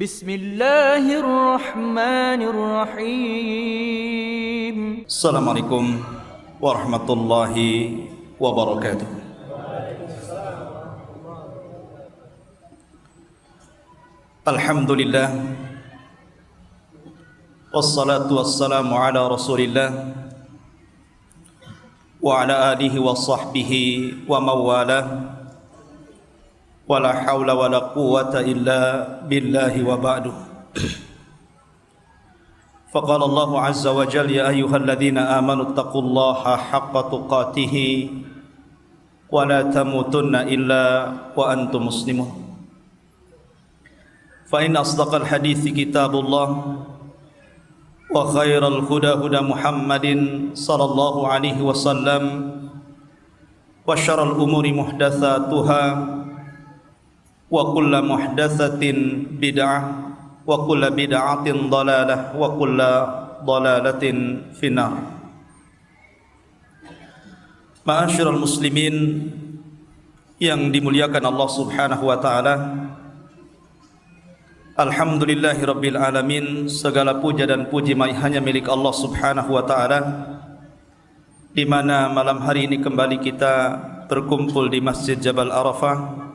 Bismillahirrahmanirrahim. Assalamualaikum warahmatullahi wabarakatuh. Alhamdulillah, wassalatu wassalamu ala rasulillah wa ala alihi wa sahbihi wa mawalah, wa la hawla wa la quwwata illa billahi wa ba'du. Faqala Allahu azza wa jalla, ya ayyuhalladzina amanu taqullaha haqqa tuqatih wa la tamutunna illa wa antum muslimun. Fa inna asdaqal hadithi kitabullah wa khairal huda huda Muhammadin sallallahu alaihi wasallam wa syarrul umuri muhdatsatuha wa kullu muhdatsatin bid'ah wa kullu bid'atin dhalalah wa kullu dhalalatin finnar. Ma'asyiral muslimin yang dimuliakan Allah Subhanahu wa taala, alhamdulillahirabbil alamin, segala puja dan puji hanya milik Allah Subhanahu wa taala, di mana malam hari ini kembali kita berkumpul di Masjid Jabal Arafah.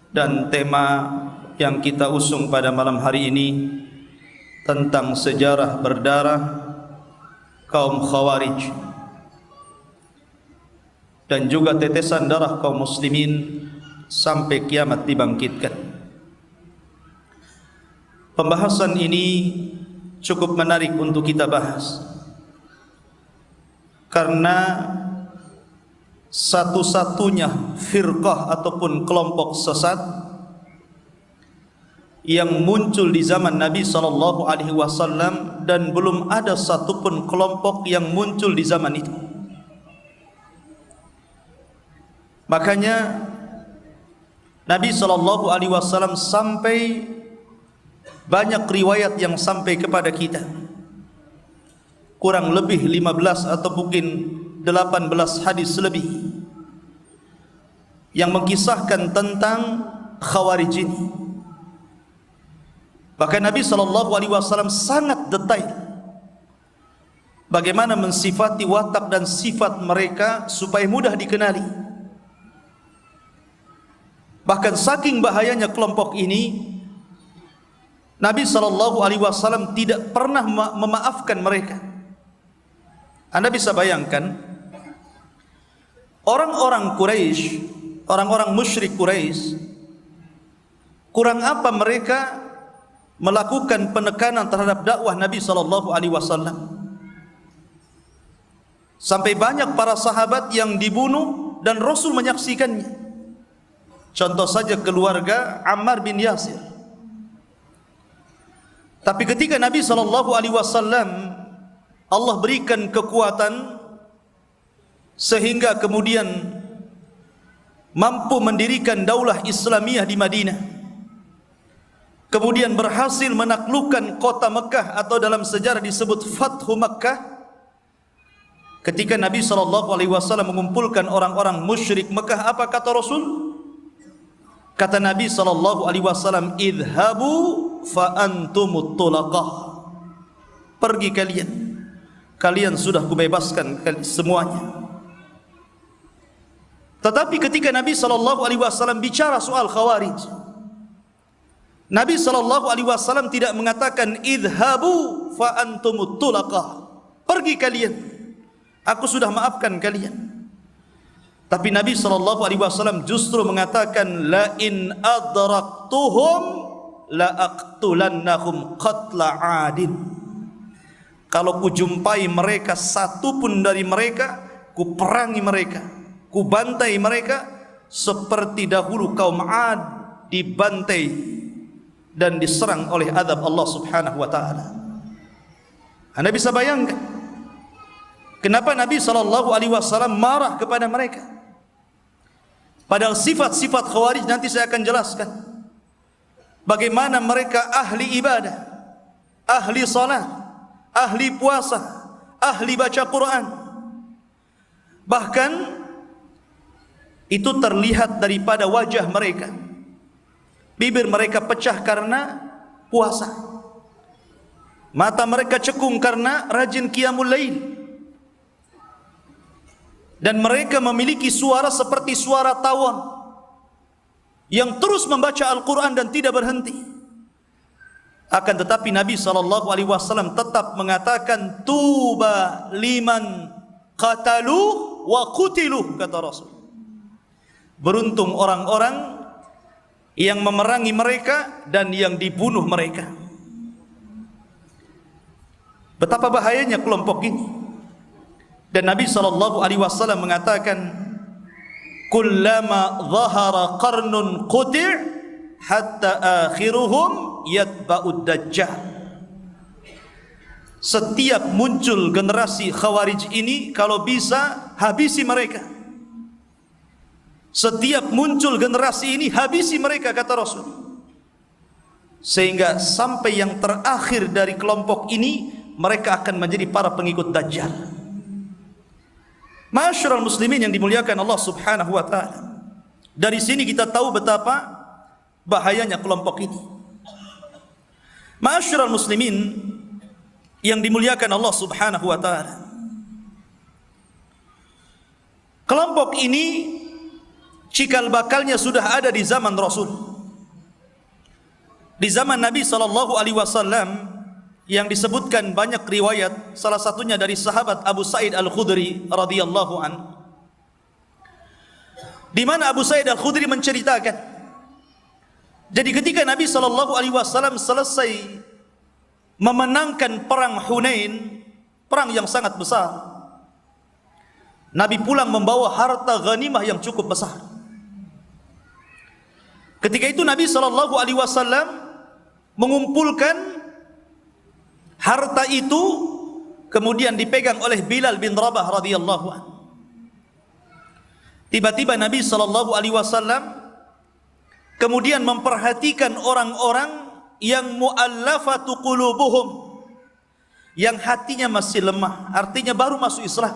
Dan tema yang kita usung pada malam hari ini tentang sejarah berdarah kaum Khawarij dan juga tetesan darah kaum muslimin sampai kiamat dibangkitkan. Pembahasan ini cukup menarik untuk kita bahas, karena satu-satunya firqah ataupun kelompok sesat yang muncul di zaman Nabi sallallahu alaihi wasallam, dan belum ada satupun kelompok yang muncul di zaman itu. Makanya Nabi sallallahu alaihi wasallam sampai banyak riwayat yang sampai kepada kita, kurang lebih 15 atau mungkin 18 hadis lebih, yang mengkisahkan tentang Khawarij ini. Bahkan Nabi SAW sangat detail bagaimana mensifati watak dan sifat mereka supaya mudah dikenali. Bahkan saking bahayanya kelompok ini, Nabi SAW tidak pernah memaafkan mereka. Anda bisa bayangkan, orang-orang Quraisy, orang-orang musyrik Quraisy, kurang apa mereka melakukan penekanan terhadap dakwah Nabi SAW, sampai banyak para sahabat yang dibunuh dan Rasul menyaksikannya. Contoh saja keluarga Ammar bin Yasir. Tapi ketika Nabi SAW Allah berikan kekuatan sehingga kemudian mampu mendirikan daulah Islamiyah di Madinah, kemudian berhasil menaklukkan kota Mekah, atau dalam sejarah disebut Fathu Mekah. Ketika Nabi SAW mengumpulkan orang-orang musyrik Mekah, apa kata Rasul? Kata Nabi SAW, idhabu fa antumut tulaqah, pergi kalian sudah kubebaskan semuanya. Tetapi ketika Nabi SAW bicara soal Khawarij, Nabi SAW tidak mengatakan idhabu fa antumut tulaqah, pergi kalian, aku sudah maafkan kalian. Tapi Nabi SAW justru mengatakan, la in adraktuhum la aqtulannahum qatla adin, kalau ku jumpai mereka satu pun dari mereka, ku perangi mereka, ku bantai mereka seperti dahulu kaum Ad dibantai dan diserang oleh azab Allah Subhanahu wa taala. Anda bisa bayangkan kenapa Nabi SAW marah kepada mereka, padahal sifat-sifat Khawarij nanti saya akan jelaskan. Bagaimana mereka ahli ibadah, ahli salat, ahli puasa, ahli baca Quran. Bahkan itu terlihat daripada wajah mereka. bibir mereka pecah karena puasa, mata mereka cekung karena rajin qiyamul lail, dan mereka memiliki suara seperti suara tawon yang terus membaca Al-Quran dan tidak berhenti. Akan tetapi Nabi SAW tetap mengatakan, tuba liman qatalu wa qutilu, kata Rasul. Beruntung orang-orang yang memerangi mereka dan yang dibunuh mereka. Betapa bahayanya kelompok ini. Dan Nabi SAW mengatakan, kullama zahara qarnun quti' hatta akhiruhum yatba'ud dajjal. Setiap muncul generasi Khawarij ini, kalau bisa habisi mereka. Setiap muncul generasi ini habisi mereka, kata Rasul. Sehingga sampai yang terakhir dari kelompok ini, mereka akan menjadi para pengikut Dajjal. Ma'asyiral muslimin yang dimuliakan Allah Subhanahu wa taala. Dari sini kita tahu betapa bahayanya kelompok ini. Ma'asyiral muslimin yang dimuliakan Allah Subhanahu wa taala. Kelompok ini cikal bakalnya sudah ada di zaman Rasul. Di zaman Nabi SAW, yang disebutkan banyak riwayat, salah satunya dari sahabat Abu Sa'id Al-Khudri radhiyallahu an, di mana Abu Sa'id Al-Khudri menceritakan, jadi ketika Nabi SAW selesai memenangkan perang Hunain, perang yang sangat besar, Nabi pulang membawa harta ghanimah yang cukup besar. Ketika itu Nabi SAW mengumpulkan harta itu, kemudian dipegang oleh Bilal bin Rabah radhiyallahu anhu. Tiba-tiba Nabi SAW kemudian memperhatikan orang-orang yang mu'allafatu qulubuhum, yang hatinya masih lemah, artinya baru masuk Islam.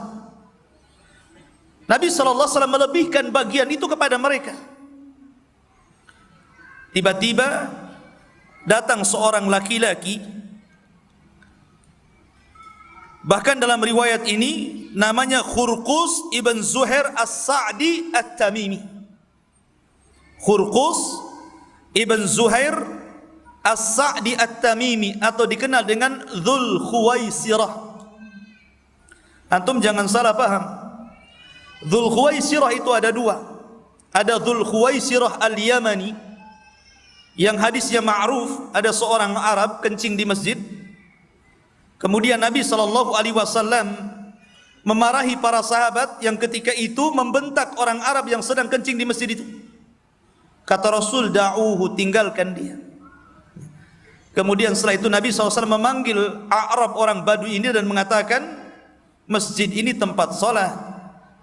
Nabi SAW melebihkan bagian itu kepada mereka. Tiba-tiba datang seorang laki-laki, bahkan dalam riwayat ini namanya Khurqus ibn Zuhair As-Sa'di At-Tamimi. Khurqus ibn Zuhair As-Sa'di At-Tamimi, atau dikenal dengan Dzul Khuwaisirah. Antum jangan salah paham. Dzul Khuwaisirah itu ada dua. Ada Dzul Khuwaisirah Al-Yamani, yang hadisnya ma'ruf, ada seorang Arab kencing di masjid. Kemudian Nabi SAW memarahi para sahabat yang ketika itu membentak orang Arab yang sedang kencing di masjid itu. Kata Rasul, da'uhu, tinggalkan dia. Kemudian setelah itu Nabi SAW memanggil Arab, orang Badui ini, dan mengatakan, masjid ini tempat sholat,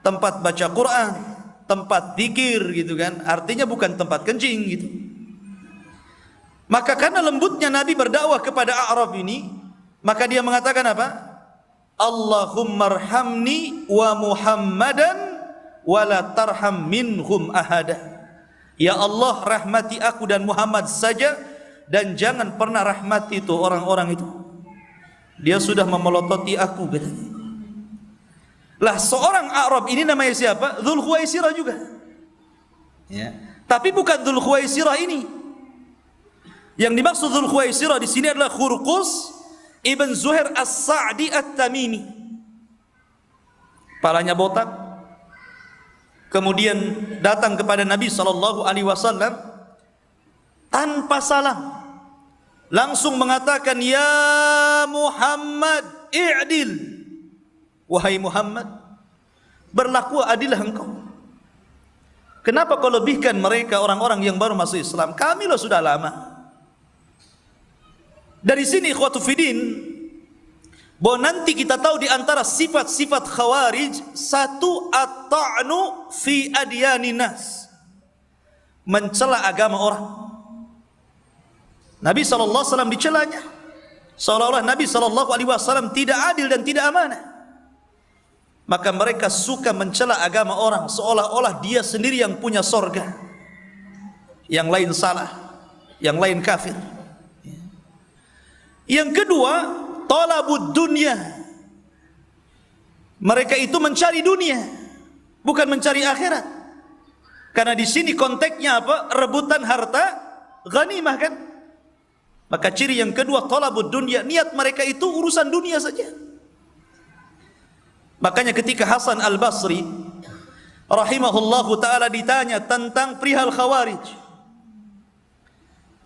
tempat baca Quran, tempat zikir, gitu kan. Artinya bukan tempat kencing, gitu. Maka karena lembutnya Nabi berdakwah kepada Arab ini, maka dia mengatakan apa? Allahumma arhamni wa Muhammadan wa la tarham minhum ahada. Ya Allah, rahmati aku dan Muhammad saja, dan jangan pernah rahmati itu orang-orang itu. Dia sudah memelototi aku, katanya. Lah, seorang Arab ini namanya siapa? Dzul Khuwaisirah juga. Ya. Tapi bukan Dzul Khuwaisirah ini. Yang dimaksud Dzul Khuwaisirah di sini adalah Khurqus ibn Zuhair As-Sa'di At-Tamimi. Palanya botak, kemudian datang kepada Nabi SAW tanpa salam, langsung mengatakan, ya Muhammad i'dil, wahai Muhammad, berlaku adillah engkau. Kenapa kau lebihkan mereka, orang-orang yang baru masuk Islam? Kami loh sudah lama. Dari sini ikhwatu fiddin, bahwa nanti kita tahu di antara sifat-sifat Khawarij, satu, at-ta'nu fi adyanin nas, mencela agama orang. Nabi SAW dicelanya, seolah-olah Nabi SAW tidak adil dan tidak amanah. Maka mereka suka mencela agama orang, seolah-olah dia sendiri yang punya sorga, yang lain salah. yang lain kafir. Yang kedua, talabud dunya. Mereka itu mencari dunia, bukan mencari akhirat. Karena di sini konteksnya apa? Rebutan harta ghanimah kan? Maka ciri yang kedua, talabud dunya, niat mereka itu urusan dunia saja. Makanya ketika Hasan Al-Basri rahimahullahu ta'ala ditanya tentang perihal Khawarij,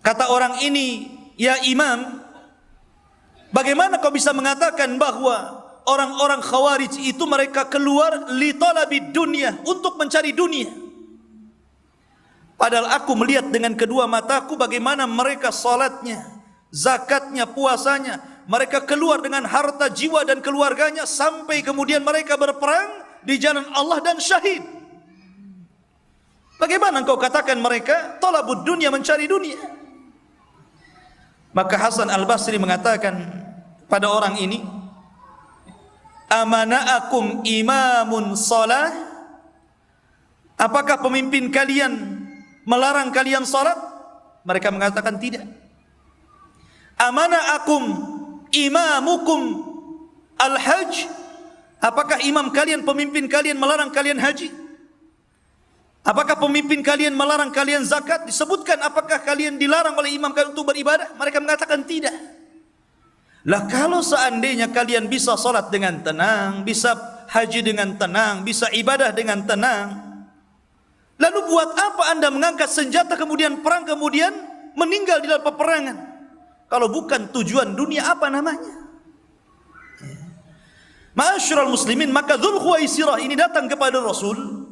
kata orang ini, ya Imam, bagaimana kau bisa mengatakan bahwa orang-orang Khawarij itu mereka keluar li talabid dunya, untuk mencari dunia? Padahal aku melihat dengan kedua mataku bagaimana mereka salatnya, zakatnya, puasanya. Mereka keluar dengan harta jiwa dan keluarganya, sampai kemudian mereka berperang di jalan Allah dan syahid. Bagaimana engkau katakan mereka talabud dunya, mencari dunia? Maka Hasan Al-Basri mengatakan pada orang ini, amana'akum imamun salah? Apakah pemimpin kalian melarang kalian salat? Mereka mengatakan tidak. Amana'akum imamukum al-hajj? Apakah imam kalian, pemimpin kalian melarang kalian haji? Apakah pemimpin kalian melarang kalian zakat? Disebutkan apakah kalian dilarang oleh imam kalian untuk beribadah? Mereka mengatakan tidak. Lah kalau seandainya kalian bisa salat dengan tenang, bisa haji dengan tenang, bisa ibadah dengan tenang, lalu buat apa anda mengangkat senjata kemudian perang, kemudian meninggal di dalam peperangan? Kalau bukan tujuan dunia, apa namanya? Ma'asyiral muslimin, maka Dzul Khuwaisirah ini datang kepada Rasul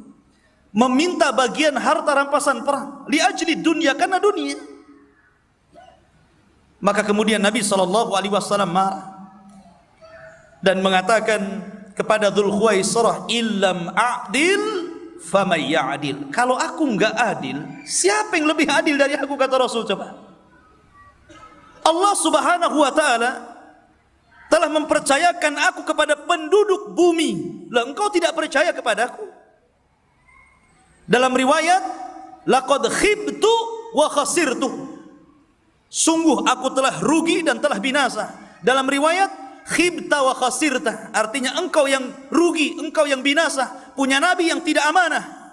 meminta bagian harta rampasan perang li ajli dunia, karena dunia. Maka kemudian Nabi SAW marah dan mengatakan kepada Dzul Khuwaisirah, illam a'dil famay ya'dil. Kalau aku enggak adil, siapa yang lebih adil dari aku, kata Rasul. Coba, Allah Subhanahu wa ta'ala telah mempercayakan aku kepada penduduk bumi. Lah engkau tidak percaya kepadaku? Dalam riwayat, laqad khibtu wa khasirtu. Sungguh aku telah rugi dan telah binasa. Dalam riwayat, khibta wa khasirta, artinya engkau yang rugi, engkau yang binasa, punya nabi yang tidak amanah.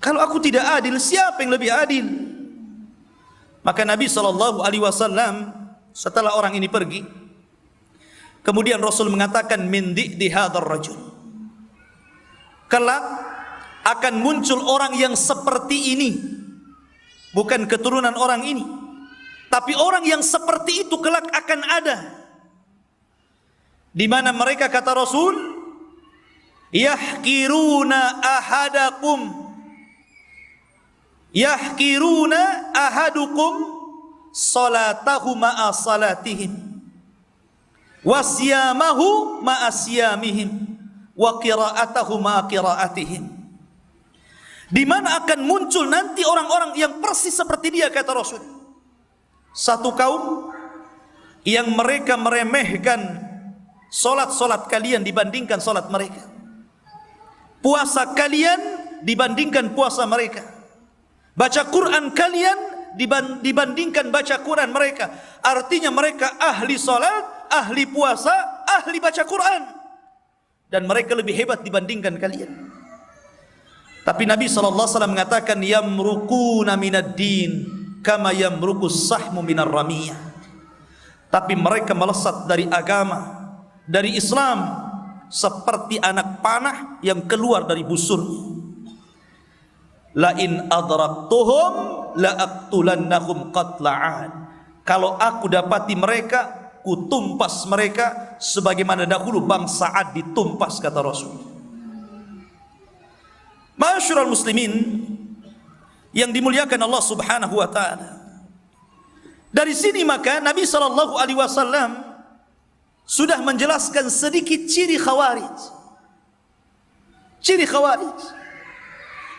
Kalau aku tidak adil, siapa yang lebih adil? Maka Nabi SAW setelah orang ini pergi, kemudian Rasul mengatakan, min di hadzal rajul, kelak akan muncul orang yang seperti ini, bukan keturunan orang ini, tapi orang yang seperti itu kelak akan ada. Di mana mereka, kata Rasul, yahkiruna ahadakum, yahkiruna ahadukum salatahu ma'a salatihim, wasyamahu ma'a siyamihim, wa qira'atahu ma'a qira'atihim. Di mana akan muncul nanti orang-orang yang persis seperti dia, kata Rasul. Satu kaum yang mereka meremehkan solat-solat kalian dibandingkan solat mereka, puasa kalian dibandingkan puasa mereka, baca Quran kalian dibandingkan baca Quran mereka. Artinya mereka ahli salat, ahli puasa, ahli baca Quran, dan mereka lebih hebat dibandingkan kalian. Tapi Nabi SAW mengatakan, yamrukuna minad din kama yamrukus sahmu minar ramiyah. Tapi mereka melesat dari agama, dari Islam, seperti anak panah yang keluar dari busurnya. La in adraktuhum la aqtulannahum qatla'an. Kalau aku dapati mereka, kutumpas mereka sebagaimana dahulu bangsa Ad ditumpas, kata Rasul. Ma'asyiral muslimin yang dimuliakan Allah Subhanahu wa taala. Dari sini maka Nabi SAW sudah menjelaskan sedikit ciri Khawarij. Ciri Khawarij.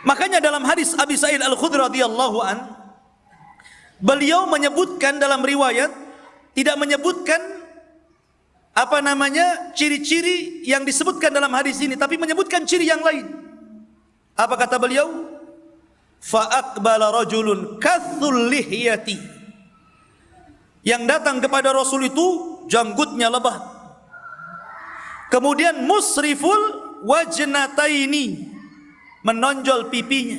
Makanya dalam hadis Abi Sa'id Al-Khudri radhiyallahu an, beliau menyebutkan dalam riwayat, tidak menyebutkan apa namanya ciri-ciri yang disebutkan dalam hadis ini, tapi menyebutkan ciri yang lain. Apa kata beliau? fa aqbala rajulun kathul lihyati. Yang datang kepada Rasul itu janggutnya lebat. Kemudian musriful wajnataini, menonjol pipinya.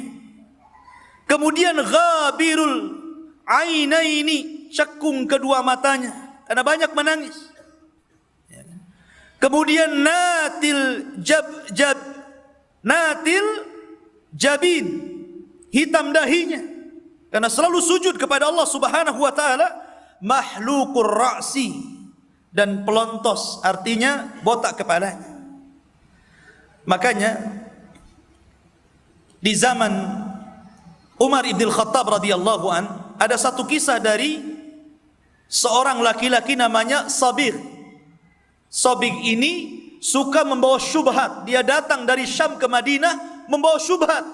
Kemudian ghabirul ainaini, cekung kedua matanya karena banyak menangis. Kemudian natil jabin, hitam dahinya karena selalu sujud kepada Allah Subhanahu wa taala. Mahluqur ra'si, dan pelontos, artinya botak kepalanya. Makanya di zaman Umar ibn Khattab radhiyallahu an, ada satu kisah dari seorang laki-laki namanya Sabir. Sabir ini suka membawa syubhat. Dia datang dari Syam ke Madinah membawa syubhat.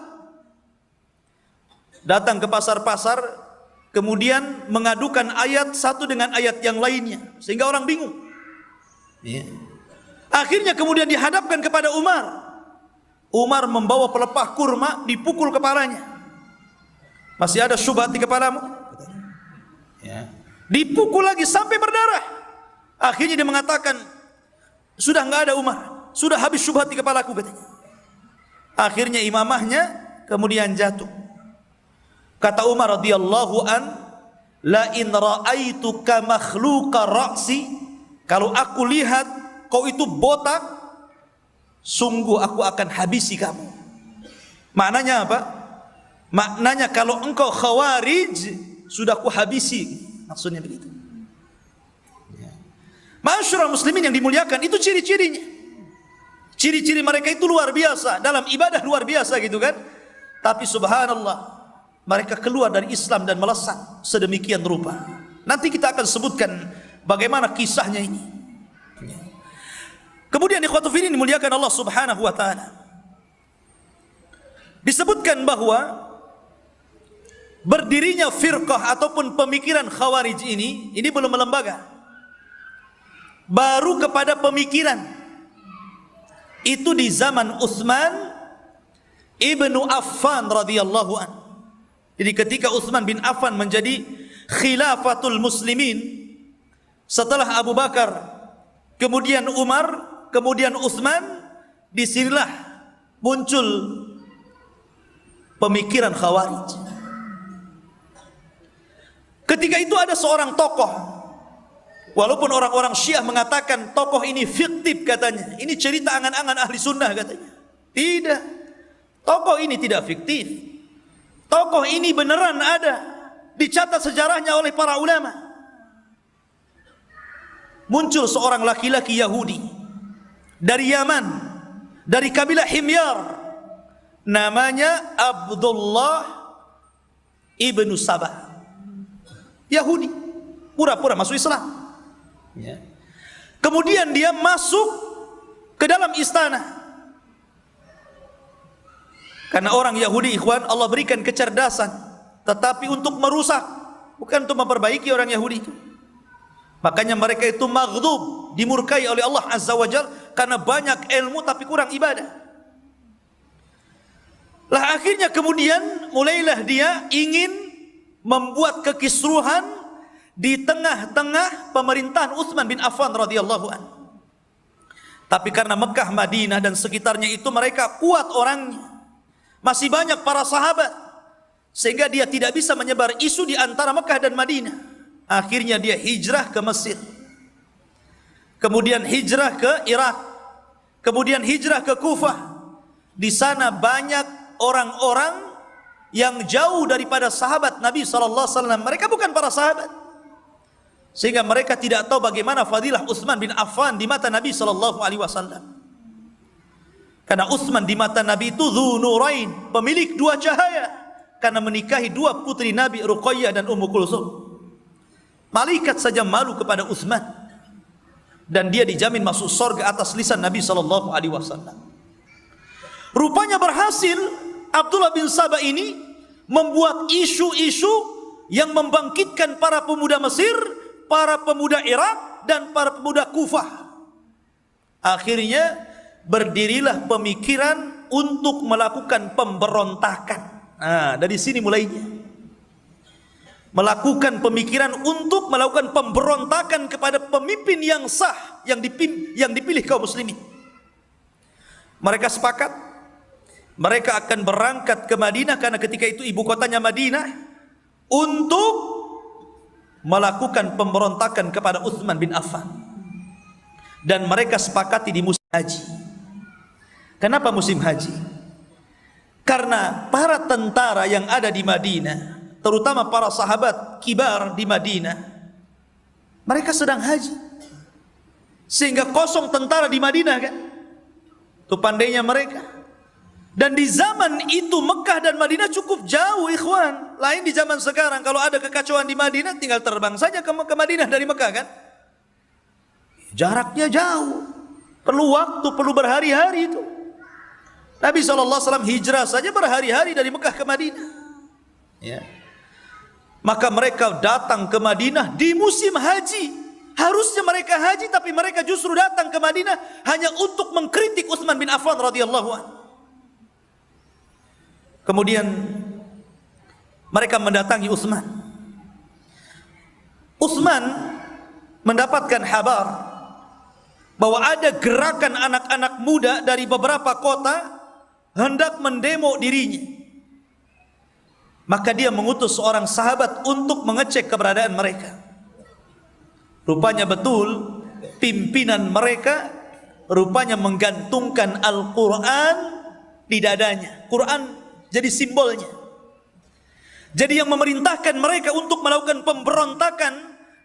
Datang ke pasar-pasar, kemudian mengadukan ayat satu dengan ayat yang lainnya, sehingga orang bingung. Akhirnya kemudian dihadapkan kepada Umar. Umar membawa pelepah kurma, dipukul kepalanya. Masih ada syubhat di kepalamu? Dipukul lagi sampai berdarah. Akhirnya dia mengatakan, sudah enggak ada Umar, sudah habis syubhat di kepalaku, katanya. Akhirnya imamahnya kemudian jatuh. Kata Umar radhiyallahu an, la in ra'aituka makhluqa ra'si, kalau aku lihat kau itu botak, sungguh aku akan habisi kamu. Maknanya apa? Maknanya kalau engkau khawarij, sudah aku habisi. Maksudnya begitu. Masyarakat muslimin yang dimuliakan, itu ciri-cirinya. Ciri-ciri mereka itu luar biasa, dalam ibadah luar biasa gitu kan. Tapi subhanallah, mereka keluar dari Islam dan melesat sedemikian rupa. Nanti kita akan sebutkan bagaimana kisahnya ini. Kemudian ikhwatu fillah dimuliakan Allah Subhanahu wa taala. Disebutkan bahwa berdirinya firqah ataupun pemikiran Khawarij ini belum melembaga. Baru kepada pemikiran itu di zaman Utsman ibnu Affan radhiyallahu an. Jadi ketika Utsman bin Affan menjadi khilafatul muslimin setelah Abu Bakar, kemudian Umar, kemudian Utsman, disinilah muncul pemikiran Khawarij. Ketika itu ada seorang tokoh, walaupun orang-orang Syiah mengatakan tokoh ini fiktif katanya, ini cerita angan-angan ahli sunnah katanya. Tidak, tokoh ini tidak fiktif. Tokoh ini beneran ada, dicatat sejarahnya oleh para ulama. Muncul seorang laki-laki Yahudi dari Yaman, dari kabilah Himyar, namanya Abdullah ibnu Sabah. Yahudi, pura-pura masuk Islam. Kemudian dia masuk ke dalam istana. Karena orang Yahudi, ikhwan, Allah berikan kecerdasan, tetapi untuk merusak, bukan untuk memperbaiki orang Yahudi itu. Makanya mereka itu maghdub, dimurkai oleh Allah Azza wa Jalla, karena banyak ilmu tapi kurang ibadah. Lah akhirnya kemudian mulailah dia ingin membuat kekisruhan di tengah-tengah pemerintahan Utsman bin Affan radhiyallahu anhu. Tapi karena Mekah, Madinah dan sekitarnya itu mereka kuat orangnya, masih banyak para sahabat, sehingga dia tidak bisa menyebar isu di antara Mekah dan Madinah. Akhirnya dia hijrah ke Mesir, kemudian hijrah ke Irak, kemudian hijrah ke Kufah. Di sana banyak orang-orang yang jauh daripada sahabat Nabi SAW. Mereka bukan para sahabat, sehingga mereka tidak tahu bagaimana fadilah Utsman bin Affan di mata Nabi SAW. Karena Utsman di mata Nabi itu dzu nurain, pemilik dua cahaya, karena menikahi dua putri Nabi, Ruqayyah dan Ummu Kulsum. Malaikat saja malu kepada Utsman, dan dia dijamin masuk surga atas lisan Nabi SAW. Rupanya berhasil Abdullah bin Sabah ini membuat isu-isu yang membangkitkan para pemuda Mesir, para pemuda Irak, dan para pemuda Kufah. Akhirnya berdirilah pemikiran untuk melakukan pemberontakan. Nah, dari sini mulainya. Melakukan pemikiran untuk melakukan pemberontakan kepada pemimpin yang sah yang dipilih kaum muslimin. Mereka sepakat mereka akan berangkat ke Madinah karena ketika itu ibu kotanya Madinah untuk melakukan pemberontakan kepada Utsman bin Affan. Dan mereka sepakati di musim haji. Kenapa musim haji? Karena para tentara yang ada di Madinah, terutama para sahabat kibar di Madinah, mereka sedang haji, sehingga kosong tentara di Madinah kan. Itu pandainya mereka. Dan di zaman itu Mekah dan Madinah cukup jauh ikhwan. Lain di zaman sekarang, kalau ada kekacauan di Madinah tinggal terbang saja ke Madinah dari Mekah kan. Jaraknya jauh, perlu waktu, perlu berhari-hari itu. Nabi SAW hijrah saja berhari-hari dari Mekah ke Madinah ya. Maka mereka datang ke Madinah di musim haji. Harusnya mereka haji, tapi mereka justru datang ke Madinah hanya untuk mengkritik Utsman bin Affan radhiyallahu anhu. Kemudian mereka mendatangi Utsman. Utsman mendapatkan kabar bahwa ada gerakan anak-anak muda dari beberapa kota hendak mendemo dirinya. Maka dia mengutus seorang sahabat untuk mengecek keberadaan mereka. Rupanya betul pimpinan mereka rupanya menggantungkan Al-Quran di dadanya. Quran jadi simbolnya. Jadi yang memerintahkan mereka untuk melakukan pemberontakan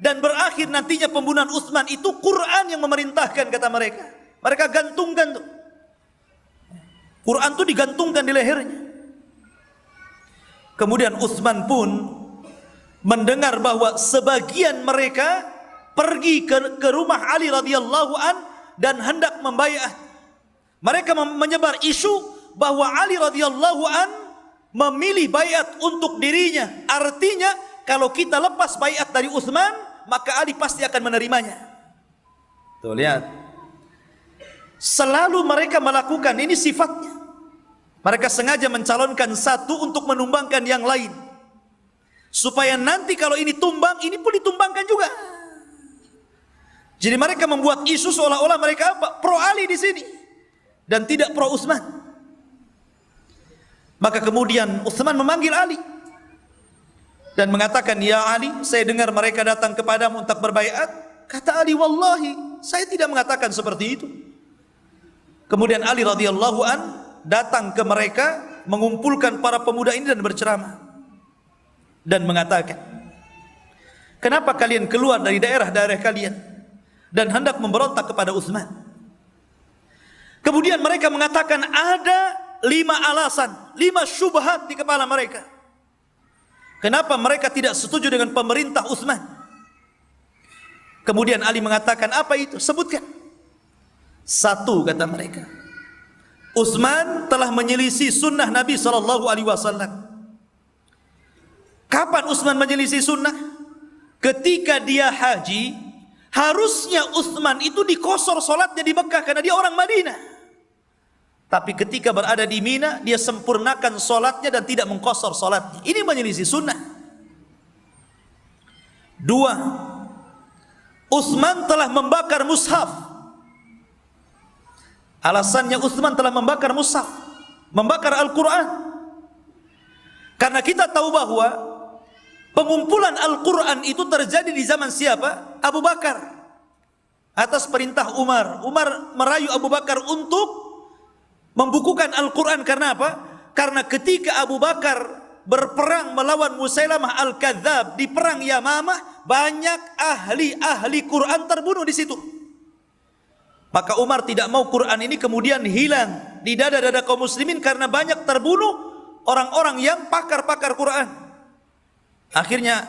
dan berakhir nantinya pembunuhan Utsman itu Quran yang memerintahkan, kata mereka. Mereka gantungkan tuh. Quran itu digantungkan di lehernya. Kemudian Utsman pun mendengar bahwa sebagian mereka pergi ke rumah Ali radhiyallahu an dan hendak membaiat. Mereka menyebar isu bahwa Ali radhiyallahu an memilih baiat untuk dirinya. Artinya kalau kita lepas baiat dari Utsman, maka Ali pasti akan menerimanya. Tuh lihat. Selalu mereka melakukan ini sifatnya. Mereka sengaja mencalonkan satu untuk menumbangkan yang lain. Supaya nanti kalau ini tumbang, ini pun ditumbangkan juga. Jadi mereka membuat isu seolah-olah mereka apa? Pro Ali di sini dan tidak pro Utsman. Maka kemudian Utsman memanggil Ali dan mengatakan, "Ya Ali, saya dengar mereka datang kepadamu untuk berbaiat." Kata Ali, "Wallahi, saya tidak mengatakan seperti itu." Kemudian Ali radhiyallahu an datang ke mereka, mengumpulkan para pemuda ini dan berceramah dan mengatakan, "Kenapa kalian keluar dari daerah-daerah kalian dan hendak memberontak kepada Utsman?" Kemudian mereka mengatakan ada 5 alasan, 5 syubhat di kepala mereka. Kenapa mereka tidak setuju dengan pemerintah Utsman? Kemudian Ali mengatakan, "Apa itu? Sebutkan." 1, kata mereka, Utsman telah menyelisih sunnah Nabi SAW. Kapan Utsman menyelisih sunnah? Ketika dia haji, harusnya Utsman itu dikosor solatnya di Mekah karena dia orang Madinah. Tapi ketika berada di Mina, dia sempurnakan solatnya dan tidak mengkosor solatnya. Ini menyelisih sunnah. 2, Utsman telah membakar mushaf. Alasannya Utsman telah membakar mushaf, membakar Al-Quran. Karena kita tahu bahwa pengumpulan Al-Quran itu terjadi di zaman siapa? Abu Bakar. Atas perintah Umar. Umar merayu Abu Bakar untuk membukukan Al-Quran. Karena apa? Karena ketika Abu Bakar berperang melawan Musailamah Al-Kadzab di perang Yamamah, banyak ahli Quran terbunuh di situ. Maka Umar tidak mau Quran ini kemudian hilang di dada-dada kaum muslimin karena banyak terbunuh orang-orang yang pakar-pakar Quran. Akhirnya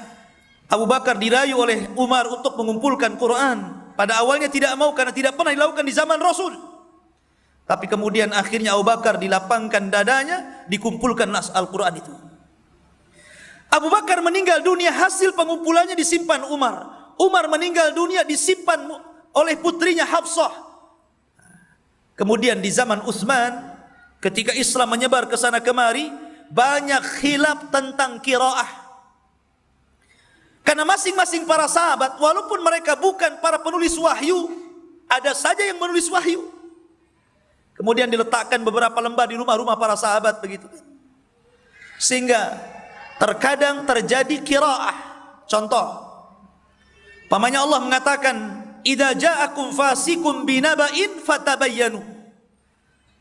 Abu Bakar dirayu oleh Umar untuk mengumpulkan Quran. Pada awalnya tidak mau karena tidak pernah dilakukan di zaman Rasul. Tapi kemudian akhirnya Abu Bakar dilapangkan dadanya, dikumpulkan nas Al-Quran itu. Abu Bakar meninggal dunia, hasil pengumpulannya disimpan Umar. Umar meninggal dunia, disimpan oleh putrinya Hafsah. Kemudian di zaman Utsman, ketika Islam menyebar ke sana kemari, banyak khilaf tentang qiraah. Karena masing-masing para sahabat, walaupun mereka bukan para penulis wahyu, ada saja yang menulis wahyu. Kemudian diletakkan beberapa lembar di rumah-rumah para sahabat begitu. Sehingga terkadang terjadi qiraah. Contoh, pamannya Allah mengatakan, "Idza ja'akum fasikum binaba'in fatabayyanu."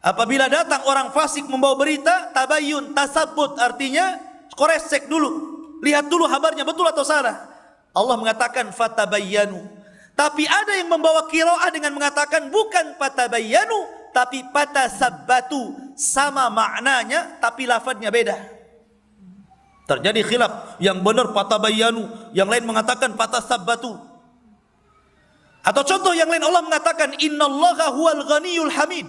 Apabila datang orang fasik membawa berita, tabayyun, tasabbut, artinya koresek dulu. Lihat dulu kabarnya betul atau salah. Allah mengatakan fatabayyanu. Tapi ada yang membawa qiraah dengan mengatakan bukan fatabayyanu, tapi patasabbatu. Sama maknanya tapi lafadznya beda. Terjadi khilaf. Yang benar fatabayyanu, yang lain mengatakan patasabbatu. Atau contoh yang lain, Allah mengatakan innallaha huwal ghaniyul hamid.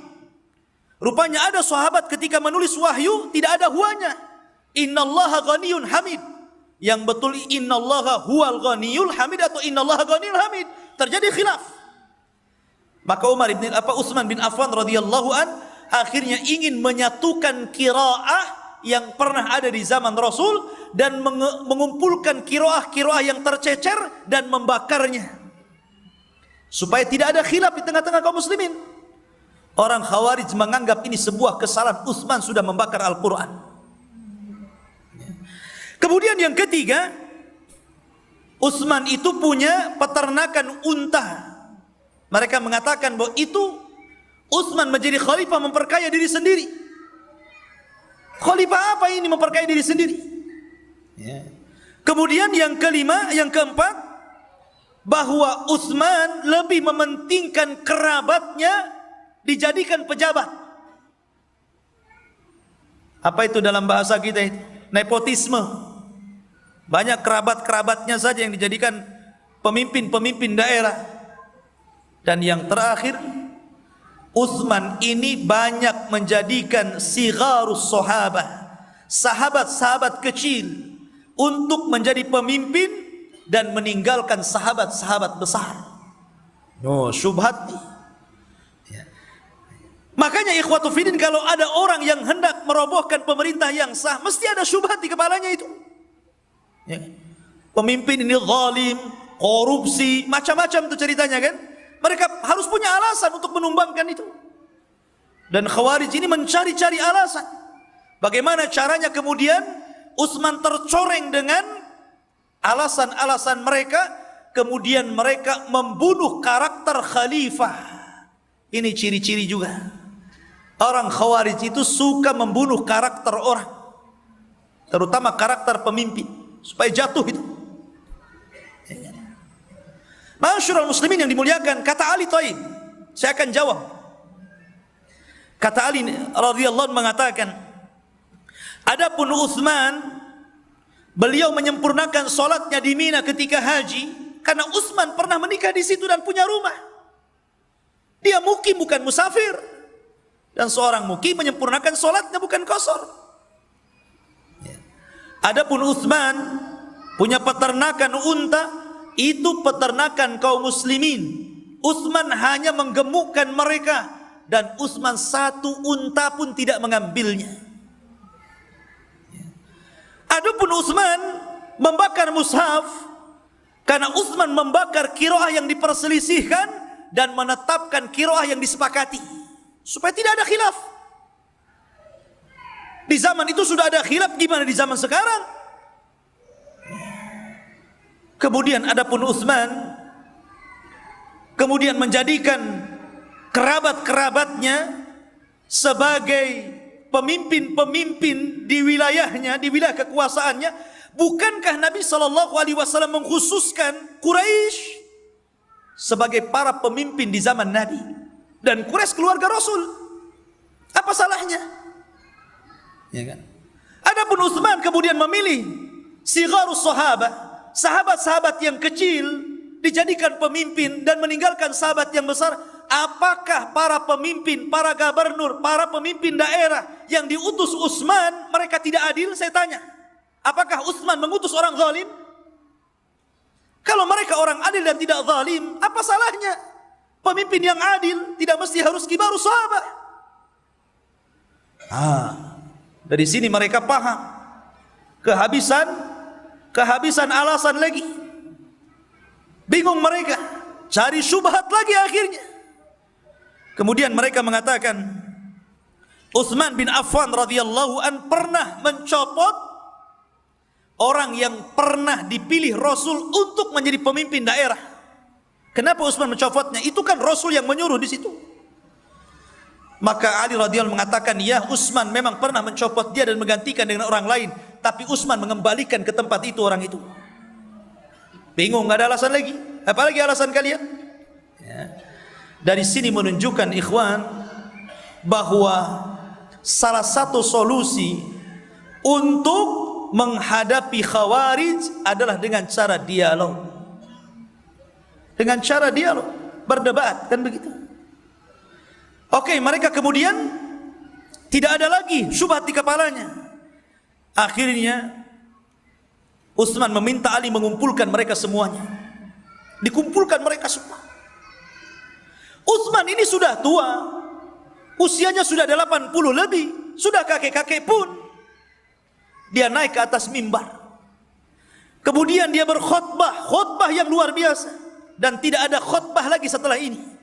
Rupanya ada sahabat ketika menulis wahyu tidak ada huanya. Innallaha ghaniyun hamid. Yang betul innallaha huwal ghaniyul hamid atau innallaha ghaniyul hamid. Terjadi khilaf. Maka Utsman bin Affan radhiyallahu an akhirnya ingin menyatukan qiraah yang pernah ada di zaman Rasul dan mengumpulkan qiraah-qiraah yang tercecer dan membakarnya. Supaya tidak ada khilaf di tengah-tengah kaum muslimin. Orang Khawarij menganggap ini sebuah kesalahan. Utsman sudah membakar Al-Quran. Kemudian yang ketiga, Utsman itu punya peternakan unta. Mereka mengatakan bahwa itu Utsman menjadi khalifah memperkaya diri sendiri. Khalifah apa ini memperkaya diri sendiri? Kemudian yang kelima, yang keempat, bahwa Utsman lebih mementingkan kerabatnya dijadikan pejabat. Apa itu dalam bahasa kita itu? Nepotisme. Banyak kerabat-kerabatnya saja yang dijadikan pemimpin-pemimpin daerah. Dan yang terakhir, Utsman ini banyak menjadikan sigharus sahabah, sahabat-sahabat kecil, untuk menjadi pemimpin dan meninggalkan sahabat-sahabat besar. Oh, syubhat nih. Makanya ikhwatu fiddin, kalau ada orang yang hendak merobohkan pemerintah yang sah, mesti ada syubhat di kepalanya itu. Pemimpin ini zalim, korupsi, macam-macam itu ceritanya kan. Mereka harus punya alasan untuk menumbangkan itu. Dan Khawarij ini mencari-cari alasan. Bagaimana caranya kemudian Utsman tercoreng dengan alasan-alasan mereka, kemudian mereka membunuh karakter khalifah. Ini ciri-ciri juga. Orang Khawarij itu suka membunuh karakter orang, terutama karakter pemimpin, supaya jatuh itu. Masyarul muslimin yang dimuliakan, kata Ali Thaib, saya akan jawab. Kata Ali radhiyallahu anhu mengatakan, adapun Utsman, beliau menyempurnakan salatnya di Mina ketika haji, karena Utsman pernah menikah di situ dan punya rumah. Dia mukim bukan musafir. Dan seorang mukim menyempurnakan salatnya bukan qasar. Adapun Utsman punya peternakan unta, itu peternakan kaum muslimin. Utsman hanya menggemukkan mereka, dan Utsman satu unta pun tidak mengambilnya. Adapun Utsman membakar mushaf, karena Utsman membakar qiraah yang diperselisihkan dan menetapkan qiraah yang disepakati, supaya tidak ada khilaf. Di zaman itu sudah ada khilaf, gimana di zaman sekarang? Kemudian adapun Utsman kemudian menjadikan kerabat-kerabatnya sebagai pemimpin-pemimpin di wilayahnya, di wilayah kekuasaannya. Bukankah Nabi SAW mengkhususkan Quraisy sebagai para pemimpin di zaman Nabi? Dan Quraisy keluarga Rasul. Apa salahnya? Ya kan? Adapun Utsman kemudian memilih sigharus sahabah, sahabat-sahabat yang kecil dijadikan pemimpin dan meninggalkan sahabat yang besar. Apakah para pemimpin, para gubernur, para pemimpin daerah yang diutus Utsman mereka tidak adil? Saya tanya. Apakah Utsman mengutus orang zalim? Kalau mereka orang adil dan tidak zalim, apa salahnya? Pemimpin yang adil tidak mesti harus kibarus sahabat. Dari sini mereka paham kehabisan alasan lagi. Bingung mereka, cari syubhat lagi akhirnya. Kemudian mereka mengatakan Utsman bin Affan radhiyallahu an pernah mencopot orang yang pernah dipilih Rasul untuk menjadi pemimpin daerah. Kenapa Utsman mencopotnya? Itu kan Rasul yang menyuruh di situ. Maka Ali radhiyallahu mengatakan, ya, Utsman memang pernah mencopot dia dan menggantikan dengan orang lain, tapi Utsman mengembalikan ke tempat itu orang itu. Bingung, nggak ada alasan lagi. Apalagi alasan kalian? Ya. Dari sini menunjukkan ikhwan bahwa salah satu solusi untuk menghadapi Khawarij adalah dengan cara dialog. Dengan cara dialog, berdebat, kan begitu. Oke, mereka kemudian tidak ada lagi syubhat di kepalanya. Akhirnya Utsman meminta Ali mengumpulkan mereka semuanya. Dikumpulkan mereka semua. Utsman ini sudah tua, usianya sudah 80 lebih, sudah kakek-kakek pun. Dia naik ke atas mimbar. Kemudian dia berkhutbah, khutbah yang luar biasa, dan tidak ada khutbah lagi setelah ini.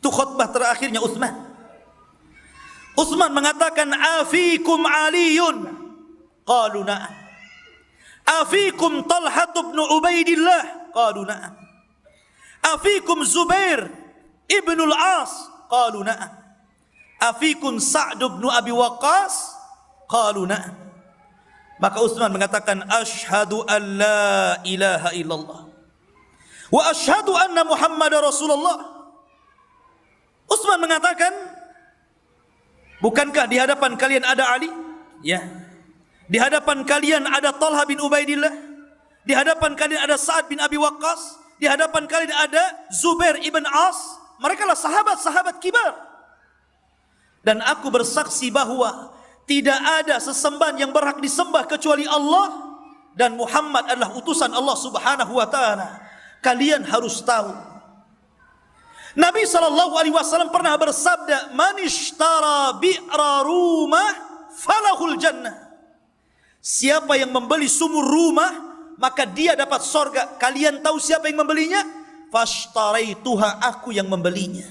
Itu khutbah terakhirnya Utsman. Utsman mengatakan, afikum Aliyun, qalu na'am. Afikum Talha bin Ubaidillah, qalu na'am. Afikum Zubair ibnul As, qalu na'am. Afikum Sa'd bin Abi Waqqas, qalu na'am. Maka Utsman mengatakan, asyhadu an la ilaha illallah wa asyhadu anna Muhammadar Rasulullah. Utsman mengatakan, bukankah di hadapan kalian ada Ali? Ya. Di hadapan kalian ada Talha bin Ubaidillah, di hadapan kalian ada Sa'ad bin Abi Waqqas, di hadapan kalian ada Zubair ibn As. Mereka lah sahabat-sahabat kibar. Dan aku bersaksi bahwa tidak ada sesembahan yang berhak disembah kecuali Allah, dan Muhammad adalah utusan Allah Subhanahu wa taala. Kalian harus tahu, Nabi SAW pernah bersabda, man ishtara bi'ra rumah falahul jannah. Siapa yang membeli sumur rumah, maka dia dapat sorga. Kalian tahu siapa yang membelinya? Fashtaraituha, aku yang membelinya.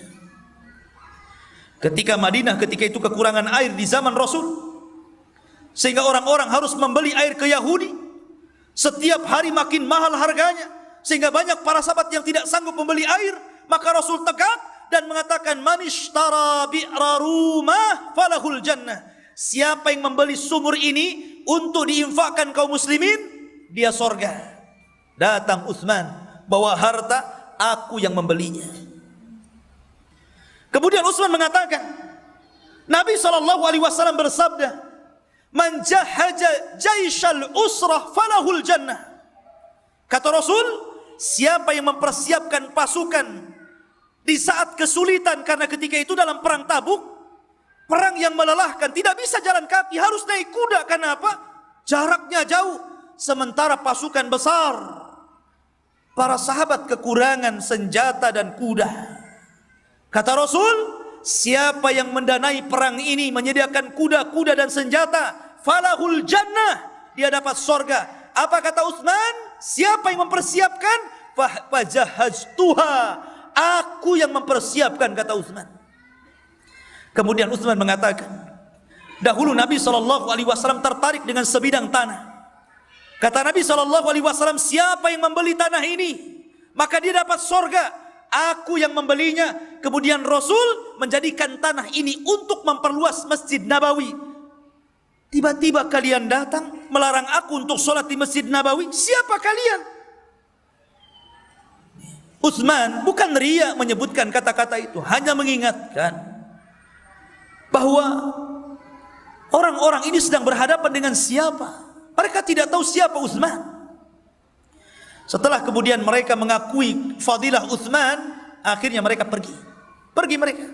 Ketika Madinah ketika itu kekurangan air di zaman Rasul, sehingga orang-orang harus membeli air ke Yahudi. Setiap hari makin mahal harganya, sehingga banyak para sahabat yang tidak sanggup membeli air. Maka Rasul tegak dan mengatakan, man ishtara bi'ra rumah falahul jannah. Siapa yang membeli sumur ini untuk diinfakkan kaum muslimin, dia sorga. Datang Utsman bawa harta, aku yang membelinya. Kemudian Utsman mengatakan, Nabi SAW bersabda, man jahaja jaisyal usrah falahul jannah. Kata Rasul, siapa yang mempersiapkan pasukan di saat kesulitan, karena ketika itu dalam perang Tabuk, perang yang melelahkan, tidak bisa jalan kaki, harus naik kuda. Kenapa? Jaraknya jauh, sementara pasukan besar. Para sahabat kekurangan senjata dan kuda. Kata Rasul, siapa yang mendanai perang ini, menyediakan kuda-kuda dan senjata, falahul jannah, dia dapat sorga. Apa kata Utsman? Siapa yang mempersiapkan? Fajahaztuha, aku yang mempersiapkan, kata Utsman. Kemudian Utsman mengatakan, dahulu Nabi SAW tertarik dengan sebidang tanah. Kata Nabi SAW, siapa yang membeli tanah ini, maka dia dapat sorga. Aku yang membelinya. Kemudian Rasul menjadikan tanah ini untuk memperluas Masjid Nabawi. Tiba-tiba kalian datang melarang aku untuk sholat di Masjid Nabawi. Siapa kalian? Utsman bukan riya menyebutkan kata-kata itu, hanya mengingatkan bahwa orang-orang ini sedang berhadapan dengan siapa. Mereka tidak tahu siapa Utsman. Setelah kemudian mereka mengakui fadilah Utsman, akhirnya mereka pergi mereka.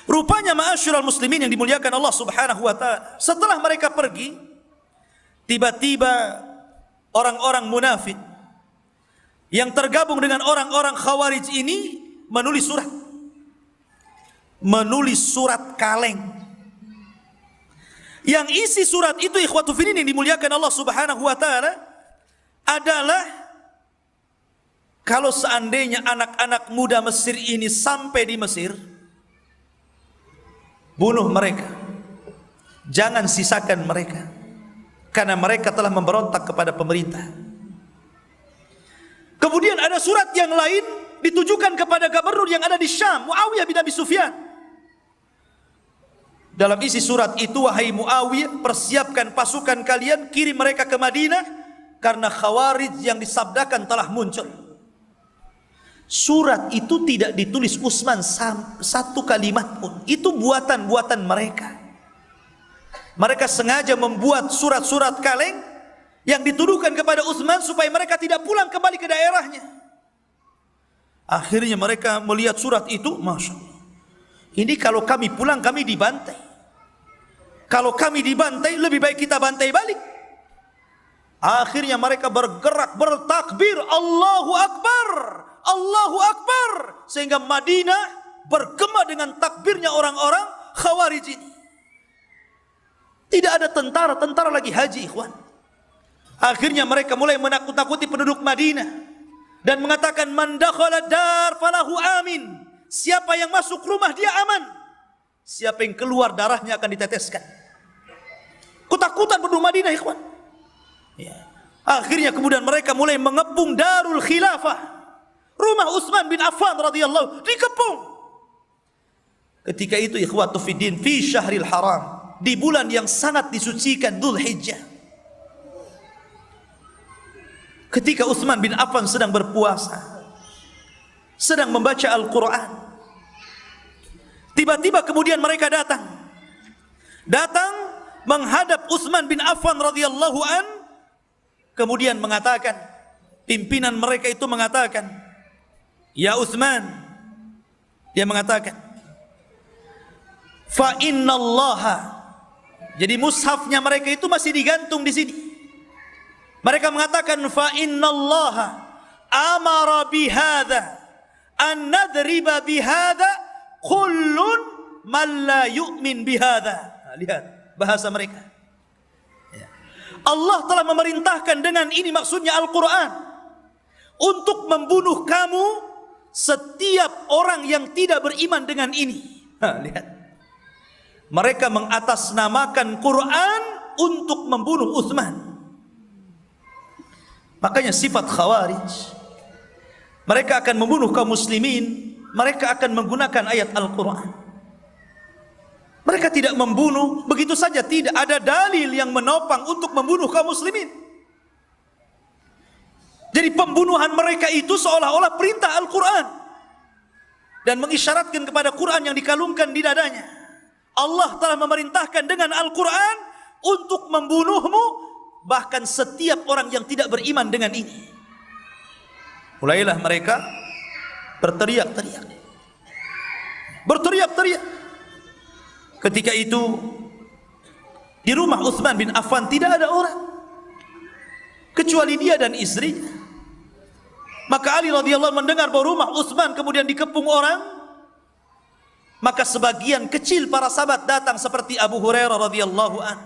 Rupanya ma'asyiral muslimin yang dimuliakan Allah Subhanahu wa taala, setelah mereka pergi, tiba-tiba orang-orang munafik yang tergabung dengan orang-orang Khawarij ini menulis surat kaleng Yang isi surat itu ikhwatu fillah yang dimuliakan Allah Subhanahu wa taala adalah kalau seandainya anak-anak muda Mesir ini sampai di Mesir, bunuh mereka. Jangan sisakan mereka, karena mereka telah memberontak kepada pemerintah. Kemudian ada surat yang lain ditujukan kepada gubernur yang ada di Syam, Muawiyah bin Abi Sufyan. Dalam isi surat itu, wahai Muawiyah, persiapkan pasukan kalian, kirim mereka ke Madinah, karena Khawarij yang disabdakan telah muncul. Surat itu tidak ditulis Utsman satu kalimat pun. Itu buatan-buatan mereka. Mereka sengaja membuat surat-surat kaleng yang dituduhkan kepada Utsman supaya mereka tidak pulang kembali ke daerahnya. Akhirnya mereka melihat surat itu, Masya Allah, ini kalau kami pulang kami dibantai. Kalau kami dibantai, lebih baik kita bantai balik. Akhirnya mereka bergerak, bertakbir, Allahu Akbar, Allahu Akbar, sehingga Madinah bergema dengan takbirnya orang-orang Khawarij ini. Tidak ada tentara lagi haji, ikhwan. Akhirnya mereka mulai menakut-nakuti penduduk Madinah dan mengatakan, man dakhala dar falahu amin. Siapa yang masuk rumah dia aman. Siapa yang keluar darahnya akan diteteskan. Ketakutan penduduk Madinah, ikhwan. Ya. Akhirnya kemudian mereka mulai mengepung Darul Khilafah. Rumah Utsman bin Affan radhiyallahu dikepung. Ketika itu ikhwatu fiddin, fi syahril haram, di bulan yang sangat disucikan, Dzulhijjah. Ketika Utsman bin Affan sedang berpuasa, sedang membaca Al-Quran, tiba-tiba kemudian mereka datang menghadap Utsman bin Affan radhiyallahu an, kemudian mengatakan, pimpinan mereka itu mengatakan, ya Utsman, dia mengatakan, fa innallaha, jadi mushafnya mereka itu masih digantung di sini. Mereka mengatakan, fa innallaha amara bihadza an nadriba bihadza kullun man la yu'min bihadza. Lihat bahasa mereka. Allah telah memerintahkan dengan ini, maksudnya Al-Quran, untuk membunuh kamu setiap orang yang tidak beriman dengan ini. Lihat. Mereka mengatasnamakan Quran untuk membunuh Utsman. Makanya sifat Khawarij, mereka akan membunuh kaum muslimin, mereka akan menggunakan ayat Al-Quran. Mereka tidak membunuh begitu saja, tidak ada dalil yang menopang untuk membunuh kaum muslimin. Jadi pembunuhan mereka itu seolah-olah perintah Al-Quran dan mengisyaratkan kepada Quran yang dikalungkan di dadanya. Allah telah memerintahkan dengan Al-Quran untuk membunuhmu, bahkan setiap orang yang tidak beriman dengan ini. Mulailah mereka berteriak-teriak. Ketika itu di rumah Utsman bin Affan tidak ada orang kecuali dia dan istrinya. Maka Ali radhiyallahu mendengar bahwa rumah Utsman kemudian dikepung orang, maka sebagian kecil para sahabat datang seperti Abu Hurairah radhiyallahu an,